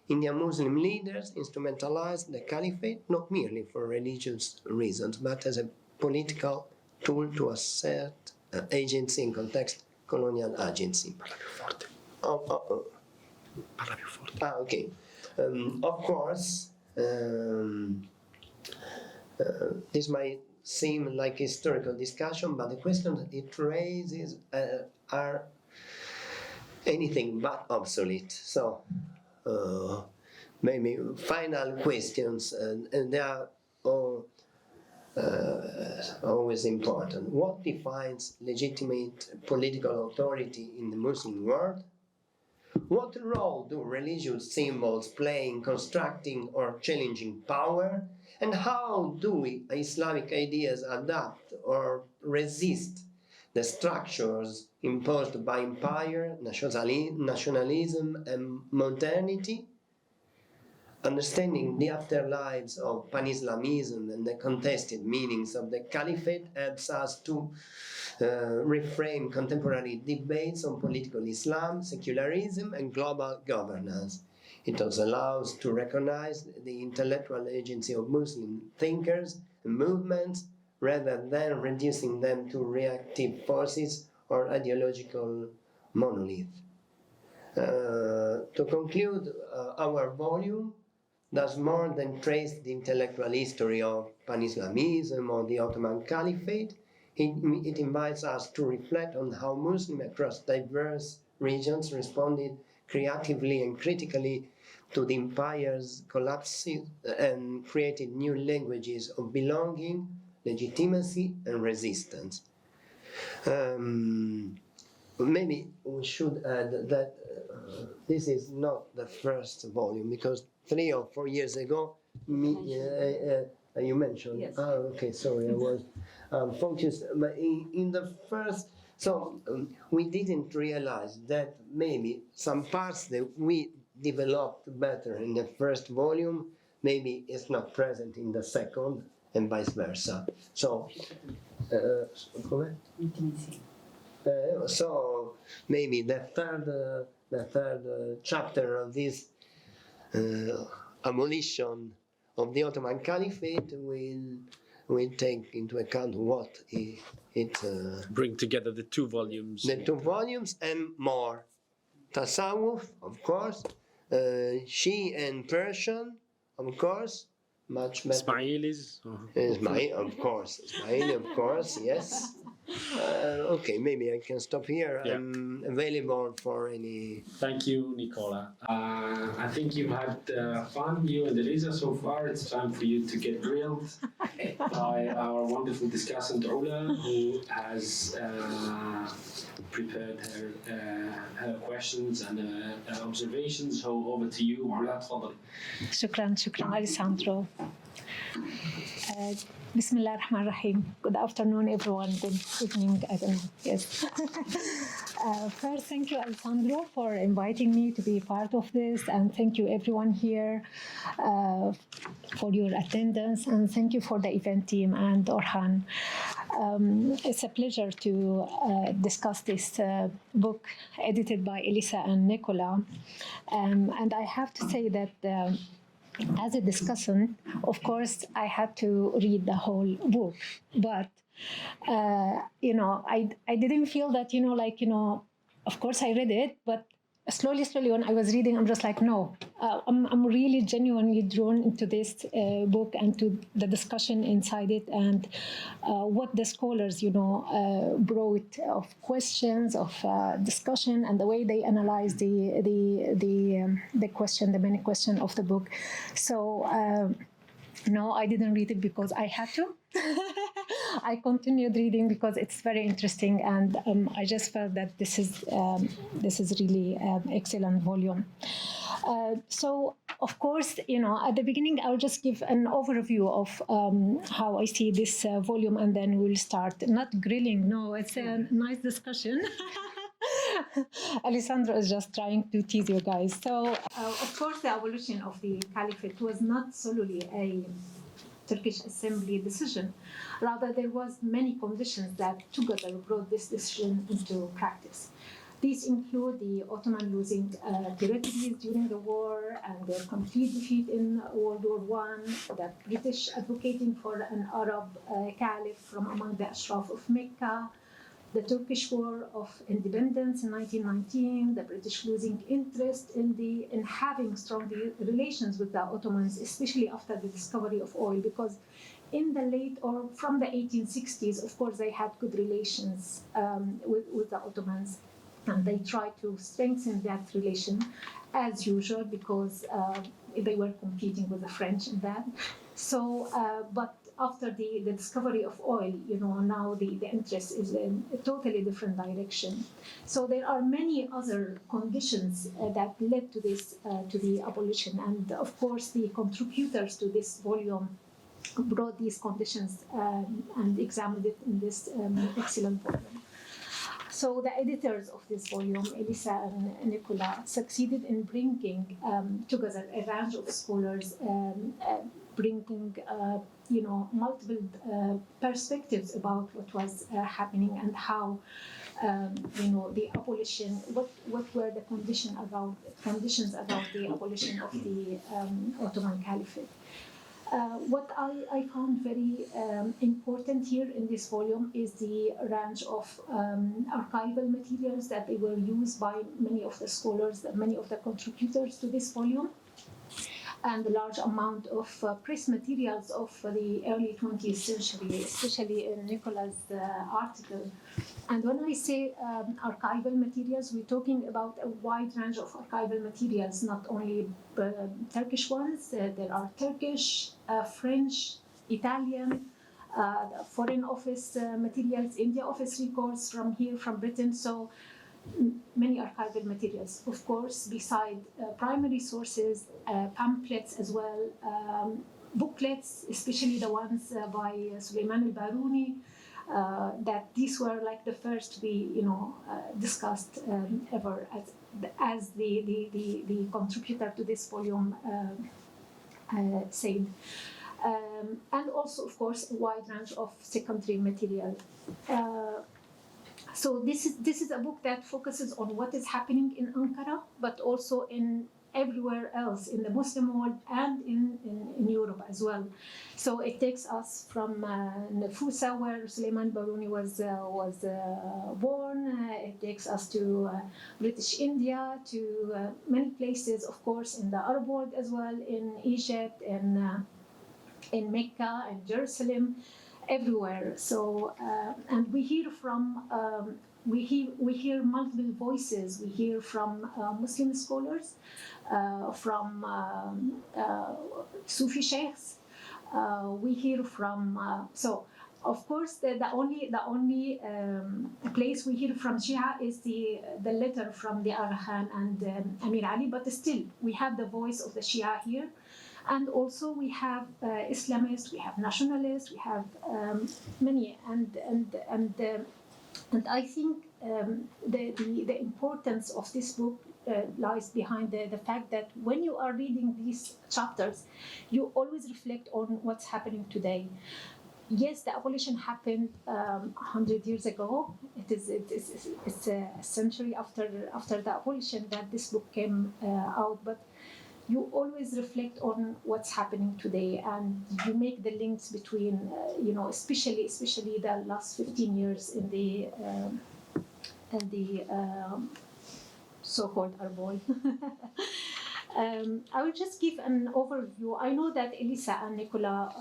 Indian Muslim leaders instrumentalized the caliphate not merely for religious reasons, but as a political tool to assert agency in context colonial agency. Okay. Of course, this might seem like a historical discussion, but the questions it raises are anything but obsolete. So, maybe final questions, and they are all always important. What defines legitimate political authority in the Muslim world? What role do religious symbols play in constructing or challenging power? And how do Islamic ideas adapt or resist the structures imposed by empire, nationalism, and modernity? Understanding the afterlives of pan-Islamism and the contested meanings of the caliphate helps us to reframe contemporary debates on political Islam, secularism, and global governance. It also allows to recognize the intellectual agency of Muslim thinkers and movements rather than reducing them to reactive forces or ideological monoliths. To conclude, our volume does more than trace the intellectual history of pan-Islamism or the Ottoman Caliphate. It invites us to reflect on how Muslims across diverse regions responded creatively and critically to the empire's collapse and created new languages of belonging, legitimacy, and resistance. Maybe we should add that this is not the first volume, because 3 or 4 years ago, you mentioned. Yes. Okay, sorry, I was focused. But in the first, we didn't realize that maybe some parts that we developed better in the first volume, maybe it's not present in the second, and vice versa. So, so maybe the third chapter of this abolition of the Ottoman Caliphate will take into account what it bring together the 2 volumes. The 2 volumes and more. Tasawwuf, of course, Shi and Persian, of course, much better. Ismailis. Ismaili, of course, yes. Okay, maybe I can stop here. Yeah. I'm available for any. Thank you, Nicola. I think you've had fun, you and Elisa, so far. It's time for you to get grilled by our wonderful discussant, Ola, who has prepared her questions and observations. So over to you, Ola. تفضل. شكرا Alessandro. Bismillah ar-Rahman ar-Rahim. Good afternoon, everyone. Good evening. I don't know. Yes. First, thank you, Alessandro, for inviting me to be part of this, and thank you, everyone here, for your attendance, and thank you for the event team and Orkhan. It's a pleasure to discuss this book edited by Elisa and Nicola, and I have to say that. As a discussant, of course, I had to read the whole book, but I didn't feel that of course I read it, but slowly when I was reading, I'm just like, no, I'm really genuinely drawn into this book and to the discussion inside it, and what the scholars brought of questions, of discussion, and the way they analyze the question, the many question of the book. So no, I didn't read it because I had to. I continued reading because it's very interesting, and I just felt that this is really excellent volume. So, of course, at the beginning, I'll just give an overview of how I see this volume, and then we'll start. Not grilling, no, it's a nice discussion. Alessandro is just trying to tease you guys. So, of course, the abolition of the caliphate was not solely a Turkish Assembly decision. Rather, there was many conditions that together brought this decision into practice. These include the Ottoman losing territories during the war and their complete defeat in World War I, the British advocating for an Arab caliph from among the Ashraf of Mecca, the Turkish War of Independence in 1919, the British losing interest in having strong relations with the Ottomans, especially after the discovery of oil, because in the late or from the 1860s, of course, they had good relations with the Ottomans, and they tried to strengthen that relation as usual because they were competing with the French in that. So, but after the discovery of oil, now the interest is in a totally different direction. So there are many other conditions that led to this, to the abolition. And of course, the contributors to this volume brought these conditions and examined it in this excellent volume. So the editors of this volume, Elisa and Nicola, succeeded in bringing together a range of scholars, bringing multiple perspectives about what was happening and how the abolition, what were the conditions about the abolition of the Ottoman Caliphate. What I found very important here in this volume is the range of archival materials that they were used by many of the scholars, many of the contributors to this volume, and the large amount of press materials of the early 20th century, especially in Nicola's article. And when I say archival materials, we're talking about a wide range of archival materials, not only Turkish ones. There are Turkish, French, Italian, Foreign Office materials, India Office records from here, from Britain. So many archival materials, of course, beside primary sources, pamphlets as well, booklets, especially the ones by Suleiman al-Baruni, that these were like the first to be, discussed ever as the contributor to this volume said. And also, of course, a wide range of secondary material. So this is a book that focuses on what is happening in Ankara, but also in everywhere else in the Muslim world and in Europe as well. So it takes us from Nafusa, where Suleiman Baruni was born. It takes us to British India, to many places, of course, in the Arab world as well, in Egypt, in in Mecca and Jerusalem, everywhere. So, and we hear from we hear multiple voices. We hear from Muslim scholars, from Sufi sheikhs. We hear from so. Of course, the only place we hear from Shia is the letter from the Aga Khan and Amir Ali. But still, we have the voice of the Shia here, and also we have Islamists, we have nationalists, we have many, and I think the importance of this book lies behind the fact that when you are reading these chapters, you always reflect on what's happening today. Yes, the abolition happened 100 years ago. It's a century after the abolition that this book came out, but you always reflect on what's happening today, and you make the links between, especially the last 15 years in the so-called Arboy. I will just give an overview. I know that Elisa and Nicola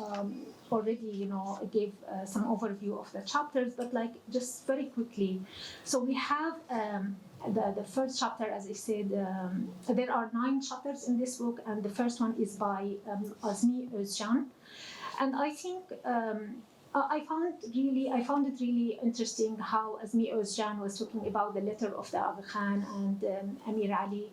already, gave some overview of the chapters, but just very quickly. So we have the first chapter, as I said, there are 9 chapters in this book, and the first one is by Azmi Özcan. And I think I found it really interesting how Azmi Özcan was talking about the letter of the Aga Khan and Amir Ali.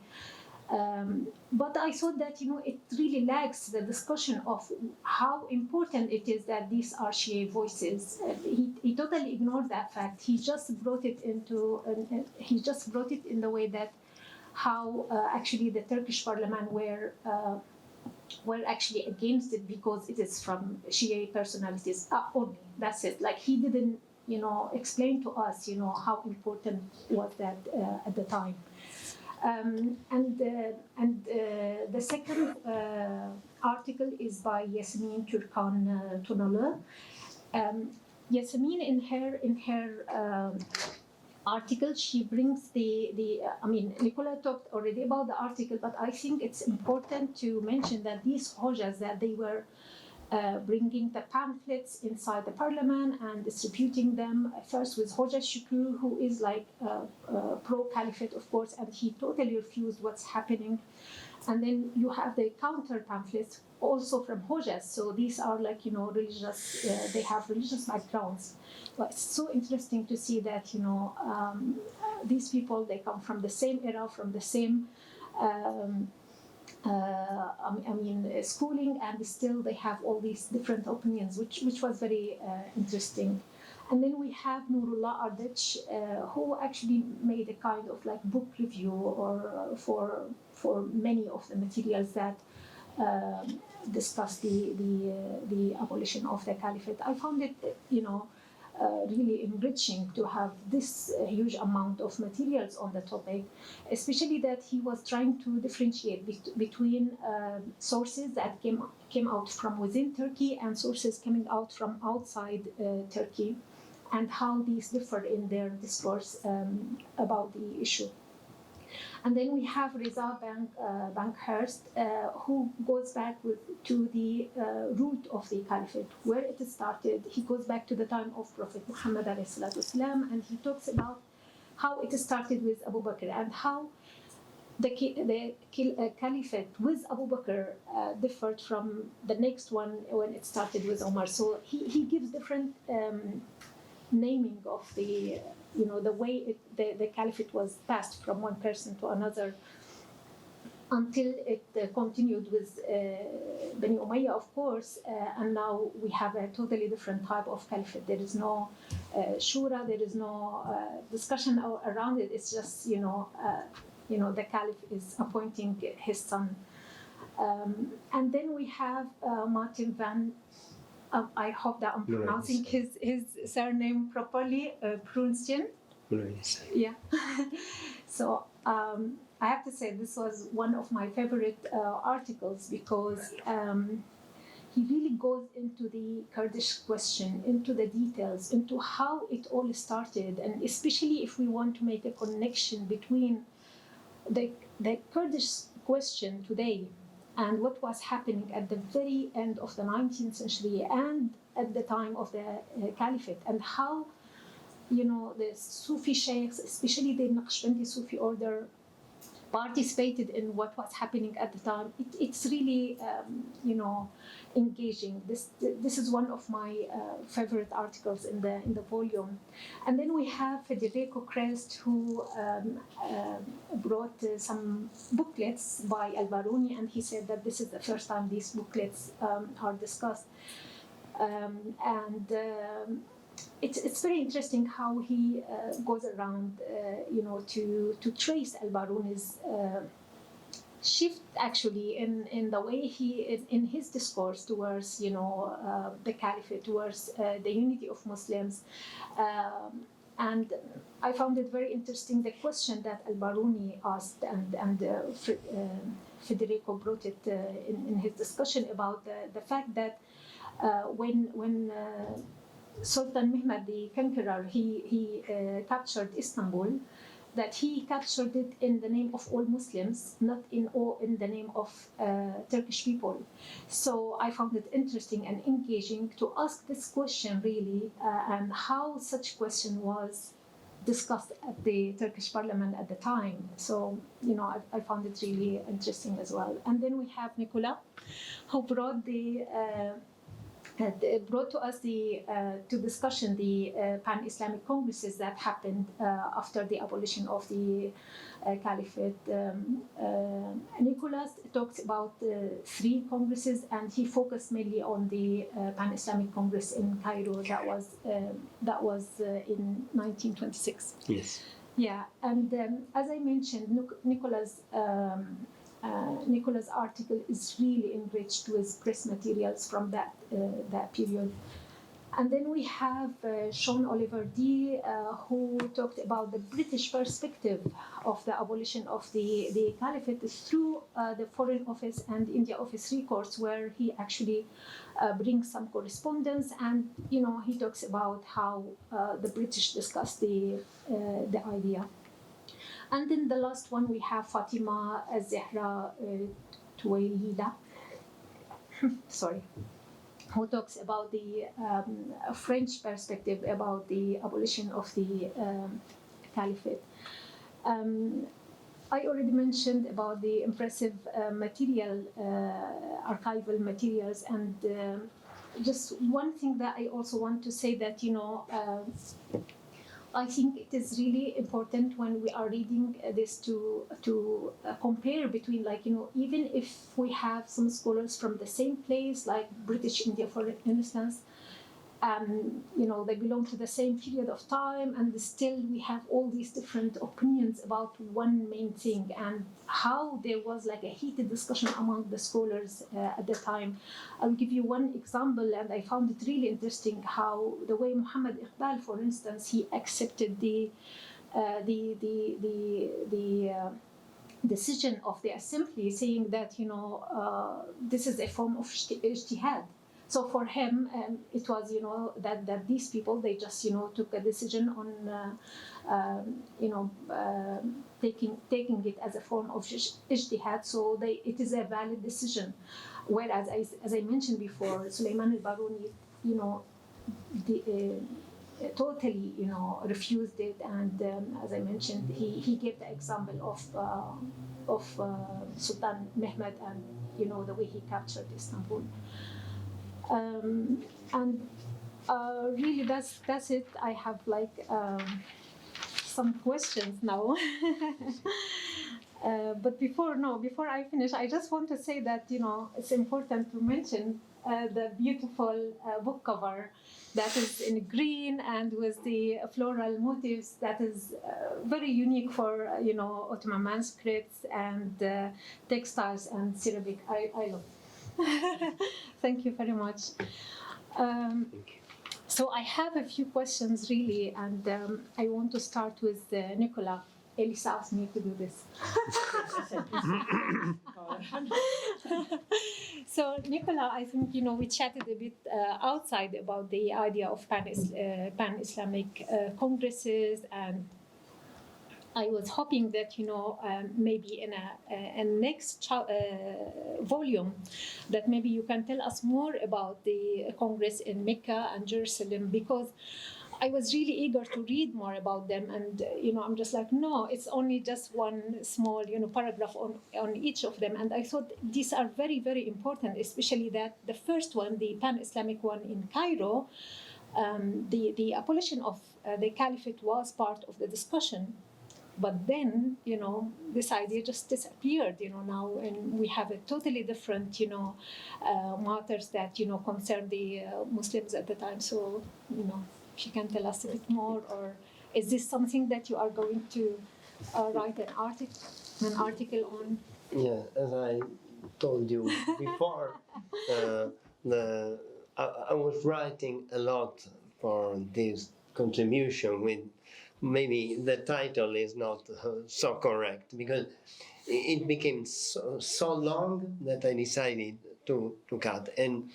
But I thought that it really lacks the discussion of how important it is that these are Shia voices. He totally ignored that fact. He just brought it in the way that how actually the Turkish parliament were actually against it because it is from Shia personalities only. That's it. He didn't explain to us how important was that at the time. And the second article is by Yasemin Türkan Tunalı. Yasemin, in her article, she brings Nicola talked already about the article, but I think it's important to mention that these hojas that they were bringing the pamphlets inside the parliament and distributing them first with Hoja Shukru, who is pro-caliphate, of course, and he totally refused what's happening. And then you have the counter pamphlets also from Hojas. So these are religious, they have religious backgrounds. But it's so interesting to see that, these people, they come from the same era, from the same schooling, and still they have all these different opinions, which was very interesting. And then we have Nurullah Ardech, who actually made a kind of book review or for many of the materials that discuss the abolition of the caliphate. I found it, really enriching to have this huge amount of materials on the topic, especially that he was trying to differentiate between sources that came out from within Turkey and sources coming out from outside Turkey, and how these differ in their discourse about the issue. And then we have Reza Bankhurst, who goes back to the root of the caliphate, where it started. He goes back to the time of Prophet Muhammad ﷺ, and he talks about how it started with Abu Bakr and how the caliphate with Abu Bakr differed from the next one when it started with Omar. So he gives different naming of the way the caliphate was passed from one person to another until it continued with Bani Umayyah, of course, and now we have a totally different type of caliphate. There is no shura, there is no discussion around it. It's just the caliph is appointing his son, and then we have Martin van. I hope that I'm pronouncing his surname properly, Prunstian. Yeah. So I have to say this was one of my favorite articles because he really goes into the Kurdish question, into the details, into how it all started, and especially if we want to make a connection between the Kurdish question today and what was happening at the very end of the 19th century and at the time of the Caliphate, and how, the Sufi sheikhs, especially the Naqshbandi Sufi order, participated in what was happening at the time. It's really, engaging. This is one of my favorite articles in the volume. And then we have Federico Crest, who brought some booklets by Al-Baruni, and he said that this is the first time these booklets are discussed. It's very interesting how he goes around, to trace Al-Baruni's shift actually in the way he, in his discourse towards, the Caliphate, towards the unity of Muslims. And I found it very interesting, the question that Al-Baruni asked, and Federico brought it in his discussion about the fact that when Sultan Mehmed the Conqueror, he captured Istanbul, that he captured it in the name of all Muslims, not in the name of Turkish people. So I found it interesting and engaging to ask this question really, and how such question was discussed at the Turkish parliament at the time. So, I found it really interesting as well. And then we have Nicola, who brought brought to us to discussion the pan-Islamic congresses that happened after the abolition of the Caliphate. Nicola talked about 3 congresses, and he focused mainly on the pan-Islamic Congress in Cairo that was in 1926. Yes. Yeah, and as I mentioned, Nicola's article is really enriched with press materials from that period. And then we have Sean Oliver D, who talked about the British perspective of the abolition of the Caliphate through the Foreign Office and India Office records, where he actually brings some correspondence, and he talks about how the British discussed the idea. And then the last one, we have Fatima Az-Zahra Tuwaylida, sorry, who talks about the French perspective about the abolition of the Caliphate. I already mentioned about the impressive archival materials, and just one thing that I also want to say that, I think it is really important when we are reading this to compare between, even if we have some scholars from the same place, like British India, for instance, they belong to the same period of time, and still we have all these different opinions about one main thing, and how there was a heated discussion among the scholars at the time. I'll give you one example, and I found it really interesting how the way Muhammad Iqbal, for instance, he accepted the decision of the assembly, saying that this is a form of ijtihad. So for him, it was, that these people, they just, took a decision on, taking it as a form of ijtihad. So it is a valid decision. Whereas, as I mentioned before, Sulaiman al-Baruni, totally, refused it. And as I mentioned, he gave the example of Sultan Mehmed and, the way he captured Istanbul. Really, that's it. I have some questions now. But before I finish, I just want to say that it's important to mention the beautiful book cover that is in green and with the floral motifs that is very unique for Ottoman manuscripts and textiles and ceramic. I love. Thank you very much. Thank you. So I have a few questions really, and I want to start with Nicola. Elisa asked me to do this. So Nicola, I think we chatted a bit outside about the idea of pan-Islamic congresses, and I was hoping that, maybe in a next volume, that maybe you can tell us more about the Congress in Mecca and Jerusalem, because I was really eager to read more about them. And, I'm just like, no, it's only just one small, paragraph on each of them. And I thought these are very, very important, especially that the first one, the pan-Islamic one in Cairo, the abolition of the caliphate was part of the discussion. But then, this idea just disappeared, now, and we have a totally different, matters that, concern the Muslims at the time. So, if you can tell us a bit more, or is this something that you are going to write an article on? Yeah, as I told you before, I was writing a lot for this contribution with. Maybe the title is not so correct, because it became so long that I decided to cut. And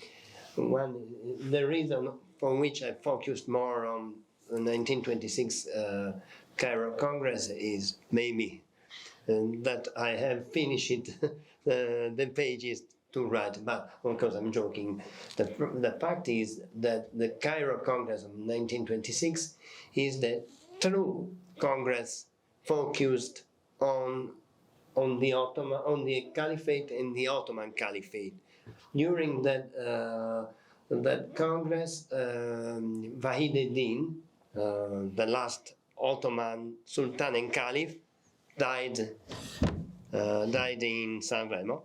the reason for which I focused more on the 1926 Cairo Congress is maybe that I have finished the pages to write. But of course I'm joking. The fact is that the Cairo Congress of 1926 is the true Congress focused on the Caliphate and the Ottoman Caliphate. During that Congress, Vahideddin, the last Ottoman Sultan and Caliph, died in Sanremo,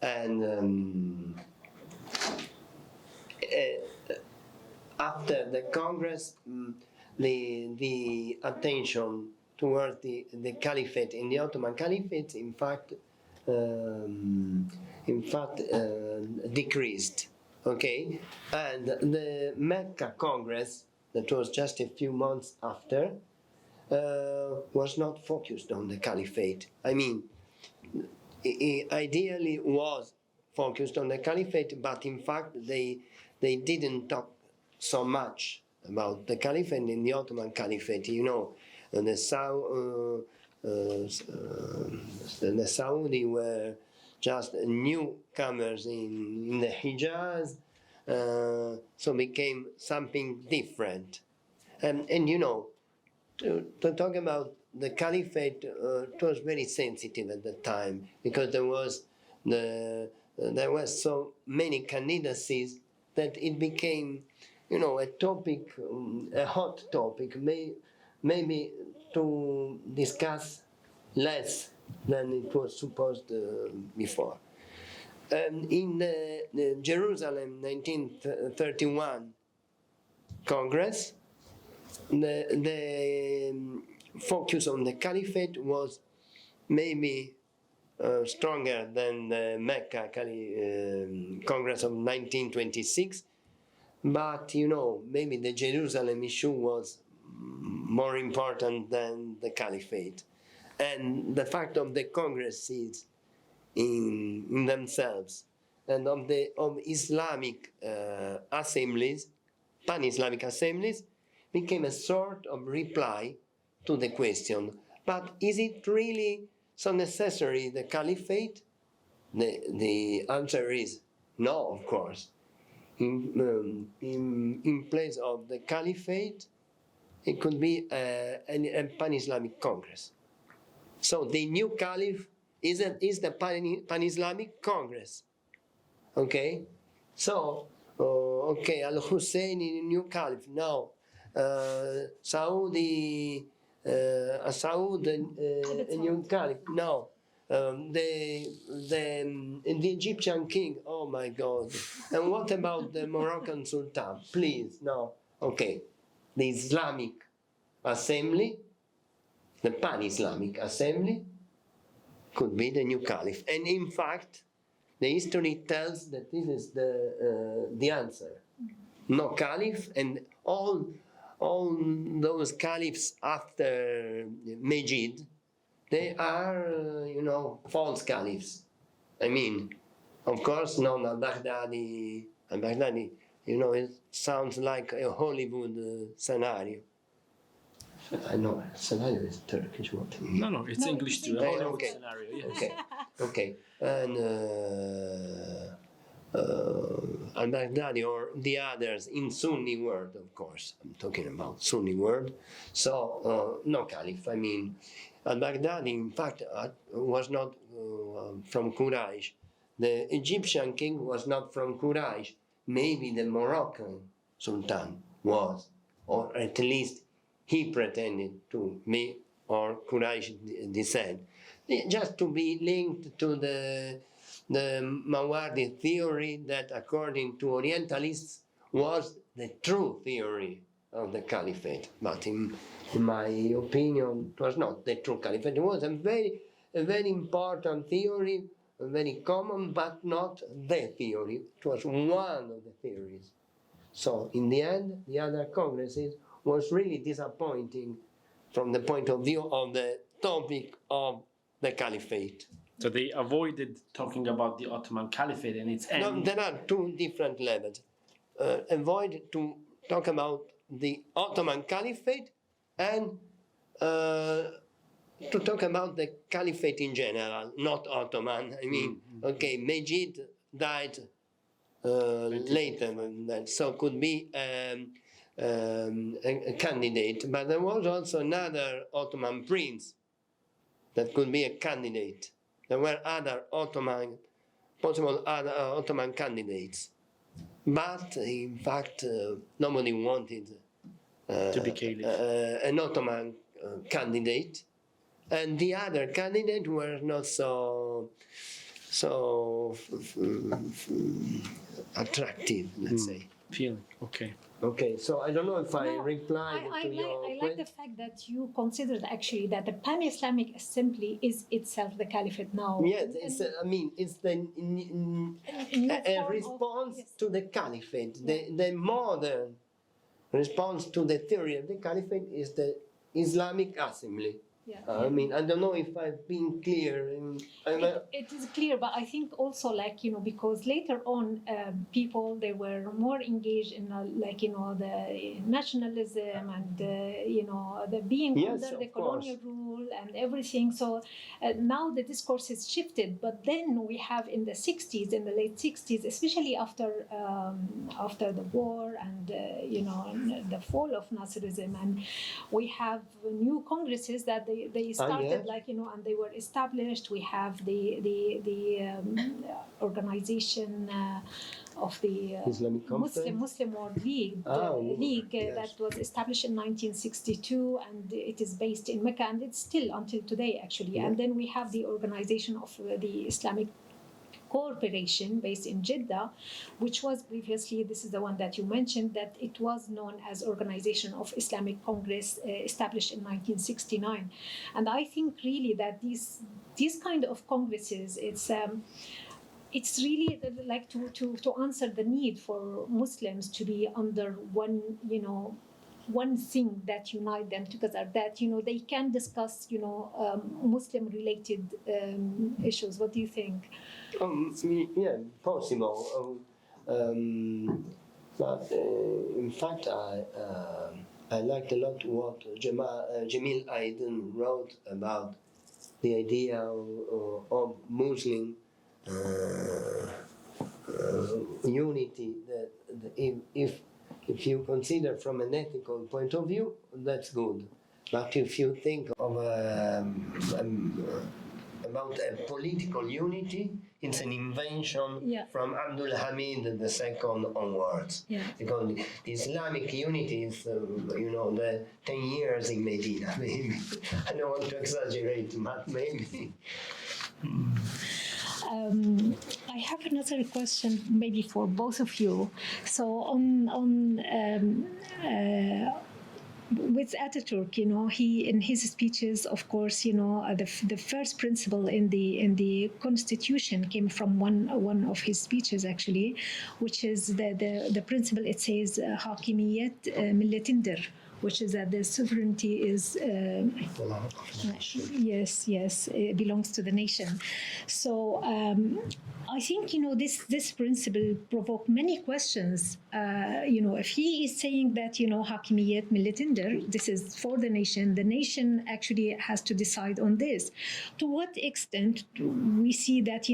and after the Congress. The attention towards the Caliphate and the Ottoman Caliphate, in fact, decreased. Okay, and the Mecca Congress, that was just a few months after, was not focused on the Caliphate. I mean, it ideally was focused on the Caliphate, but in fact they didn't talk so much about the Caliphate and the Ottoman Caliphate. The Saudi were just newcomers in the Hijaz, so became something different. And to talk about the Caliphate, it was very sensitive at the time, because there were so many candidacies that it became a topic, a hot topic, maybe to discuss less than it was supposed before. In the Jerusalem 1931 Congress, the focus on the Caliphate was maybe stronger than the Mecca Congress of 1926. But, maybe the Jerusalem issue was more important than the Caliphate. And the fact of the congresses in themselves and of Islamic assemblies, pan-Islamic assemblies, became a sort of reply to the question, but is it really so necessary, the Caliphate? The answer is no, of course. In place of the Caliphate, it could be a pan-Islamic Congress. So the new Caliph is the pan-Islamic Congress. Okay? So, Al-Husseini, new Caliph. No. Saud, a new Caliph. No. The Egyptian king, oh my God. And what about the Moroccan Sultan? Please, no. Okay. The Islamic Assembly, the Pan-Islamic Assembly, could be the new Caliph. And in fact, the history tells that this is the answer. No Caliph, and all those Caliphs after Majid, they are, false caliphs. I mean, of course, no, al-Baghdadi, it sounds like a Hollywood scenario. I know scenario is Turkish. What? No, it's No, English it's too. English. Hollywood Okay. scenario, yes. Okay, okay. And al-Baghdadi or the others in Sunni world, of course. I'm talking about Sunni world. So no caliph. I mean, al-Baghdadi, in fact, was not from Quraysh. The Egyptian king was not from Quraysh. Maybe the Moroccan sultan was, or at least he pretended to be or Quraysh descent. Just to be linked to the Mawardi theory that, according to Orientalists, was the true theory of the caliphate. But in my opinion, it was not the true caliphate. It was a very important theory, very common, but not the theory. It was one of the theories. So in the end, the other congresses was really disappointing from the point of view of the topic of the caliphate. So they avoided talking about the Ottoman Caliphate and its end. No, there are two different levels. Avoid to talk about the Ottoman Caliphate and to talk about the Caliphate in general, not Ottoman. I mean, okay, Mejid died later than that, so could be a candidate. But there was also another Ottoman prince that could be a candidate. There were other possible other Ottoman candidates. But in fact, nobody wanted To be caliph. an Ottoman candidate. And the other candidates were not so attractive, let's say. Feeling, okay. Okay, so I don't know if I No, replied to your I like question. the fact that you considered actually that the pan-Islamic Assembly is itself the caliphate now. Yes, it's, I mean, it's the a response yes. to the caliphate. The modern response to the theory of the caliphate is the Islamic Assembly. Yeah. I mean, I don't know if I've been clear. It is clear, but I think also because later on people, they were more engaged in the nationalism and the being Yes, under the of course. colonial rule and everything. So now the discourse has shifted. But then we have in the 60s, in the late 60s, especially after the war and the fall of Nasserism, and we have new congresses that they started yeah. and they were established. We have the organization of the Islamic Conference? Muslim World League, yes. that was established in 1962, and it is based in Mecca, and it's still until today actually. Yeah. And then we have the organization of the Islamic Corporation based in Jeddah, which was previously, this is the one that you mentioned, that it was known as Organization of Islamic Congress, established in 1969. And I think really that these kind of congresses, it's really like to answer the need for Muslims to be under one thing that unite them together, that they can discuss Muslim related issues. What do you think? Yeah, possible. But in fact, I liked a lot what Jamil Aydin wrote about the idea of Muslim unity. That if you consider from an ethical point of view, that's good. But if you think of about a political unity, it's an invention from Abdul Hamid II onwards. Yeah. Because the Islamic unity is, the 10 years in Medina, maybe. I don't want to exaggerate, but maybe. I have another question, maybe for both of you. So with Ataturk, he in his speeches, of course, the first principle in the constitution came from one of his speeches actually, which is the principle. It says "Hakimiyet milletindir," which is that the sovereignty is yes, it belongs to the nation. So I think this principle provoked many questions. If he is saying that hakimiyet milletinder, this is for the nation actually has to decide on this. To what extent do we see that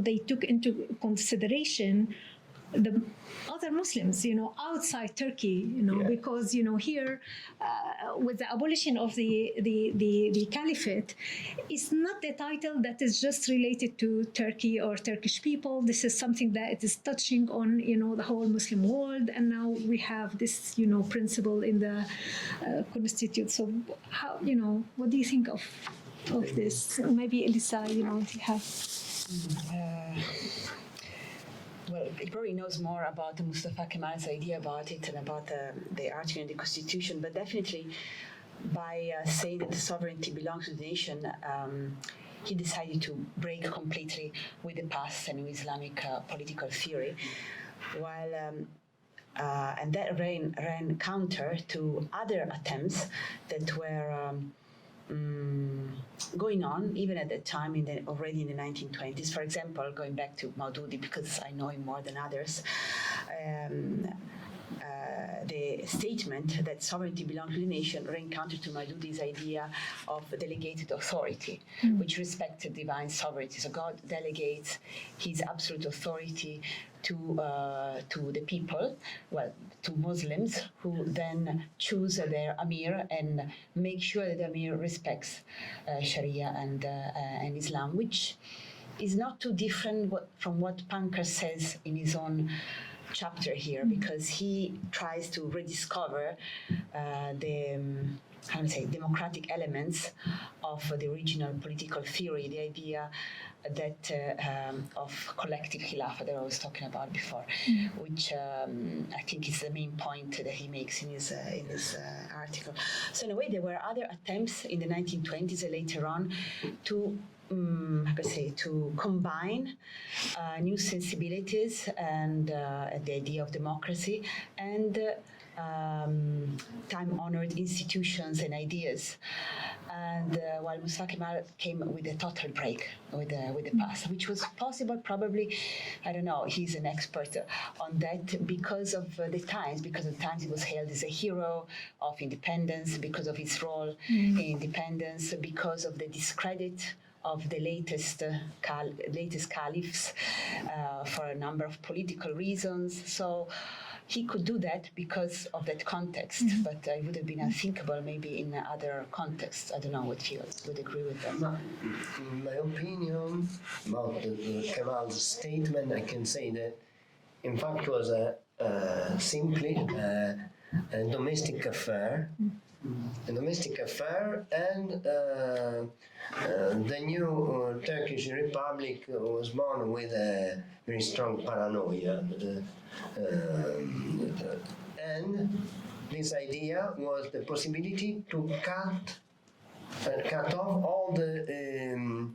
they took into consideration the other Muslims, outside Turkey, because here with the abolition of the caliphate, it's not a title that is just related to Turkey or Turkish people. This is something that it is touching on the whole Muslim world, and now we have this principle in the constitution. So how what do you think of this? Maybe Elisa, do you have? Well, he probably knows more about Mustafa Kemal's idea about it and about the article in the Constitution, but definitely by saying that the sovereignty belongs to the nation, he decided to break completely with the past and with Islamic political theory, while and that ran counter to other attempts that were going on even at that time already in the 1920s. For example, going back to Maududi, because I know him more than others, the statement that sovereignty belongs to the nation ran counter to Maududi's idea of delegated authority, which respected divine sovereignty. So God delegates his absolute authority to the people, to Muslims, who then choose their Amir and make sure that the Amir respects Sharia and Islam, which is not too different from what Pankhurst says in his own chapter here, because he tries to rediscover the democratic elements of the original political theory, the idea that of collective khilafah that I was talking about before, which I think is the main point that he makes in his article. So in a way, there were other attempts in the 1920s and later on to to combine new sensibilities and the idea of democracy and time-honored institutions and ideas. And while Mustafa Kemal came with a total break with the past, which was possible probably, I don't know, he's an expert on that, because of the times he was hailed as a hero of independence, because of his role in independence, because of the discredit of the latest caliphs for a number of political reasons. So he could do that because of that context, but it would have been unthinkable maybe in other contexts. I don't know what you would agree with that. In my opinion about Kemal's statement, I can say that in fact it was simply a domestic affair. A domestic affair, and the new Turkish Republic was born with a very strong paranoia. And this idea was the possibility to cut off all the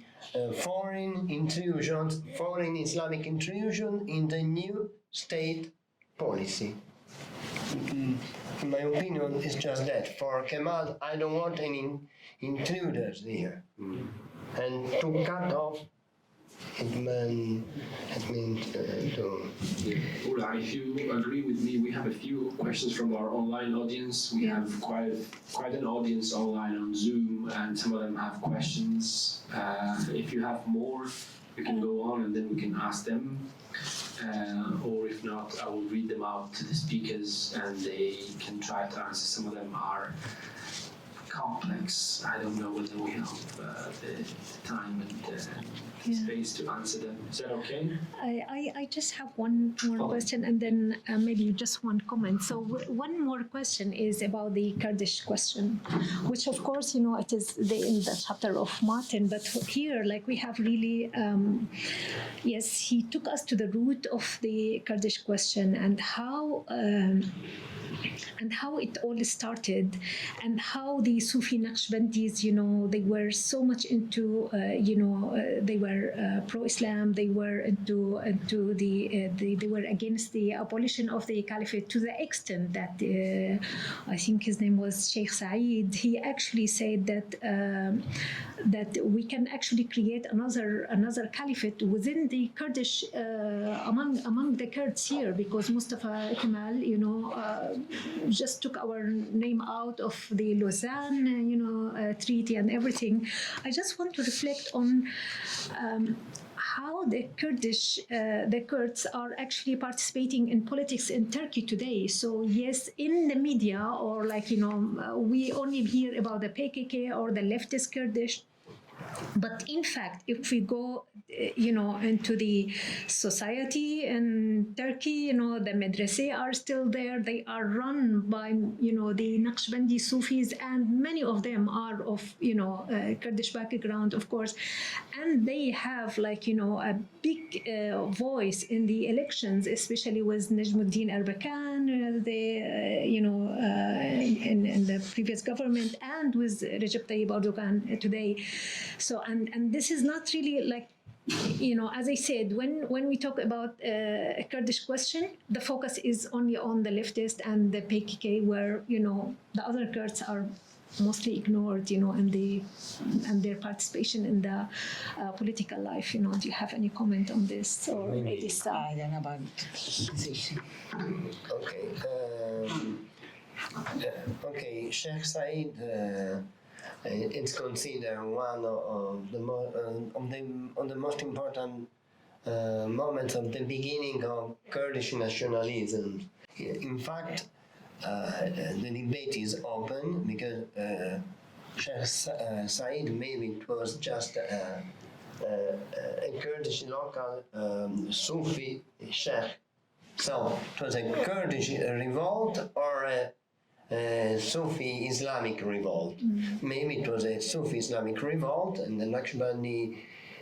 foreign intrusions, foreign Islamic intrusion in the new state policy. In my opinion, it's just that. For Kemal, I don't want any intruders here. And to cut off, it means to... Ula, if you agree with me, we have a few questions from our online audience. We have quite an audience online on Zoom, and some of them have questions. If you have more, we can go on and then we can ask them. Or if not, I will read them out to the speakers and they can try to answer. Some of them are complex. I don't know whether we have the time and space to answer them. Is that okay? I just have one more question and then maybe just one comment. So one more question is about the Kurdish question, which of course, it is in the chapter of Martin, but here, we have really, yes, he took us to the root of the Kurdish question and how and how it all started, and how the Sufi Naqshbandis, they were so much into, they were pro-Islam, they were into they were against the abolition of the caliphate, to the extent that I think his name was Sheikh Said. He actually said that we can actually create another caliphate within the Kurdish, among the Kurds here, because Mustafa Kemal, just took our name out of the Lausanne, treaty and everything. I just want to reflect on how the Kurds are actually participating in politics in Turkey today. So yes, in the media, or we only hear about the PKK or the leftist Kurdish. But in fact, if we go, into the society in Turkey, the madrasas are still there. They are run by, the Naqshbandi Sufis, and many of them are of, Kurdish background, of course. And they have, a big voice in the elections, especially with Najmuddin Erbakan, in the previous government, and with Recep Tayyip Erdogan today. So, and this is not really as I said, when we talk about a Kurdish question, the focus is only on the leftist and the PKK, where, the other Kurds are mostly ignored, and their participation in the political life. Do you have any comment on this? Or Elisa? I don't know about position. Okay, Sheikh Said it's considered one of the most important moments of the beginning of Kurdish nationalism. In fact, the debate is open because Sheikh Said, maybe it was just a Kurdish local Sufi sheikh. So it was a Kurdish revolt or a Sufi Islamic revolt. Maybe it was a Sufi Islamic revolt, and the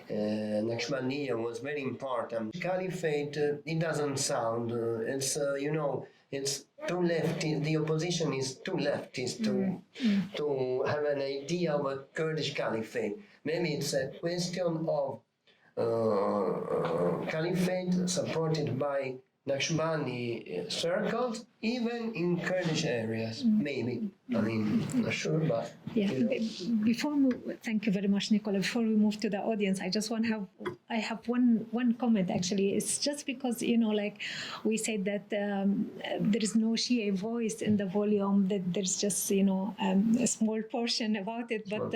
Naqshbandiya was very important. Caliphate, it doesn't sound, it's too left, the opposition is too leftist to have an idea of a Kurdish caliphate. Maybe it's a question of caliphate supported by Naqshbandi circles, even in Kurdish areas, maybe. I mean, not sure, but Thank you very much, Nicola. Before we move to the audience, I have one comment actually. It's just because we said that there is no Shia voice in the volume, that there's just a small portion about it, but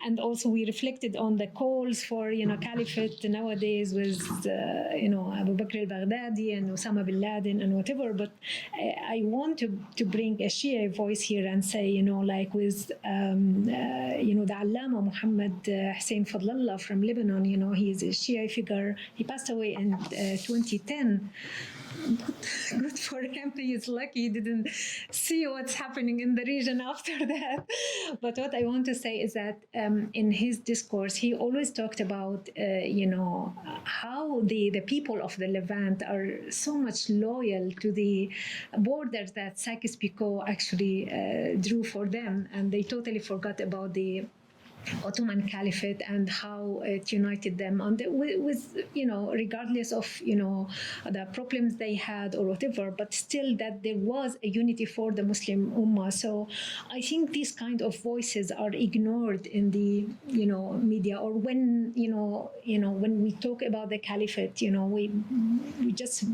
and also we reflected on the calls for caliphate nowadays with Abu Bakr al-Baghdadi and Osama bin Laden and whatever. But I want to bring a Shia voice here and say, with the Allama Muhammad Hussein Fadlallah from Lebanon, he is a Shia figure. He passed away in 2010. Good for him. He is lucky he didn't see what's happening in the region after that. But what I want to say is that in his discourse, he always talked about, how the people of the Levant are so much loyal to the borders that Sykes-Picot actually drew for them, and they totally forgot about the Ottoman Caliphate and how it united them with regardless of the problems they had or whatever, but still that there was a unity for the Muslim Ummah. So I think these kind of voices are ignored in the media, or when when we talk about the Caliphate, we just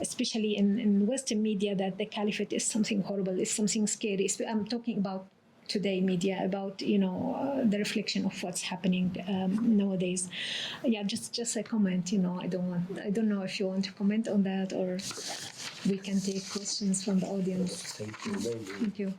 especially in Western media, that the Caliphate is something horrible, is something scary. I'm talking about today media, about the reflection of what's happening nowadays. Just a comment. I don't know if you want to comment on that, or we can take questions from the audience. thank you. Thank you.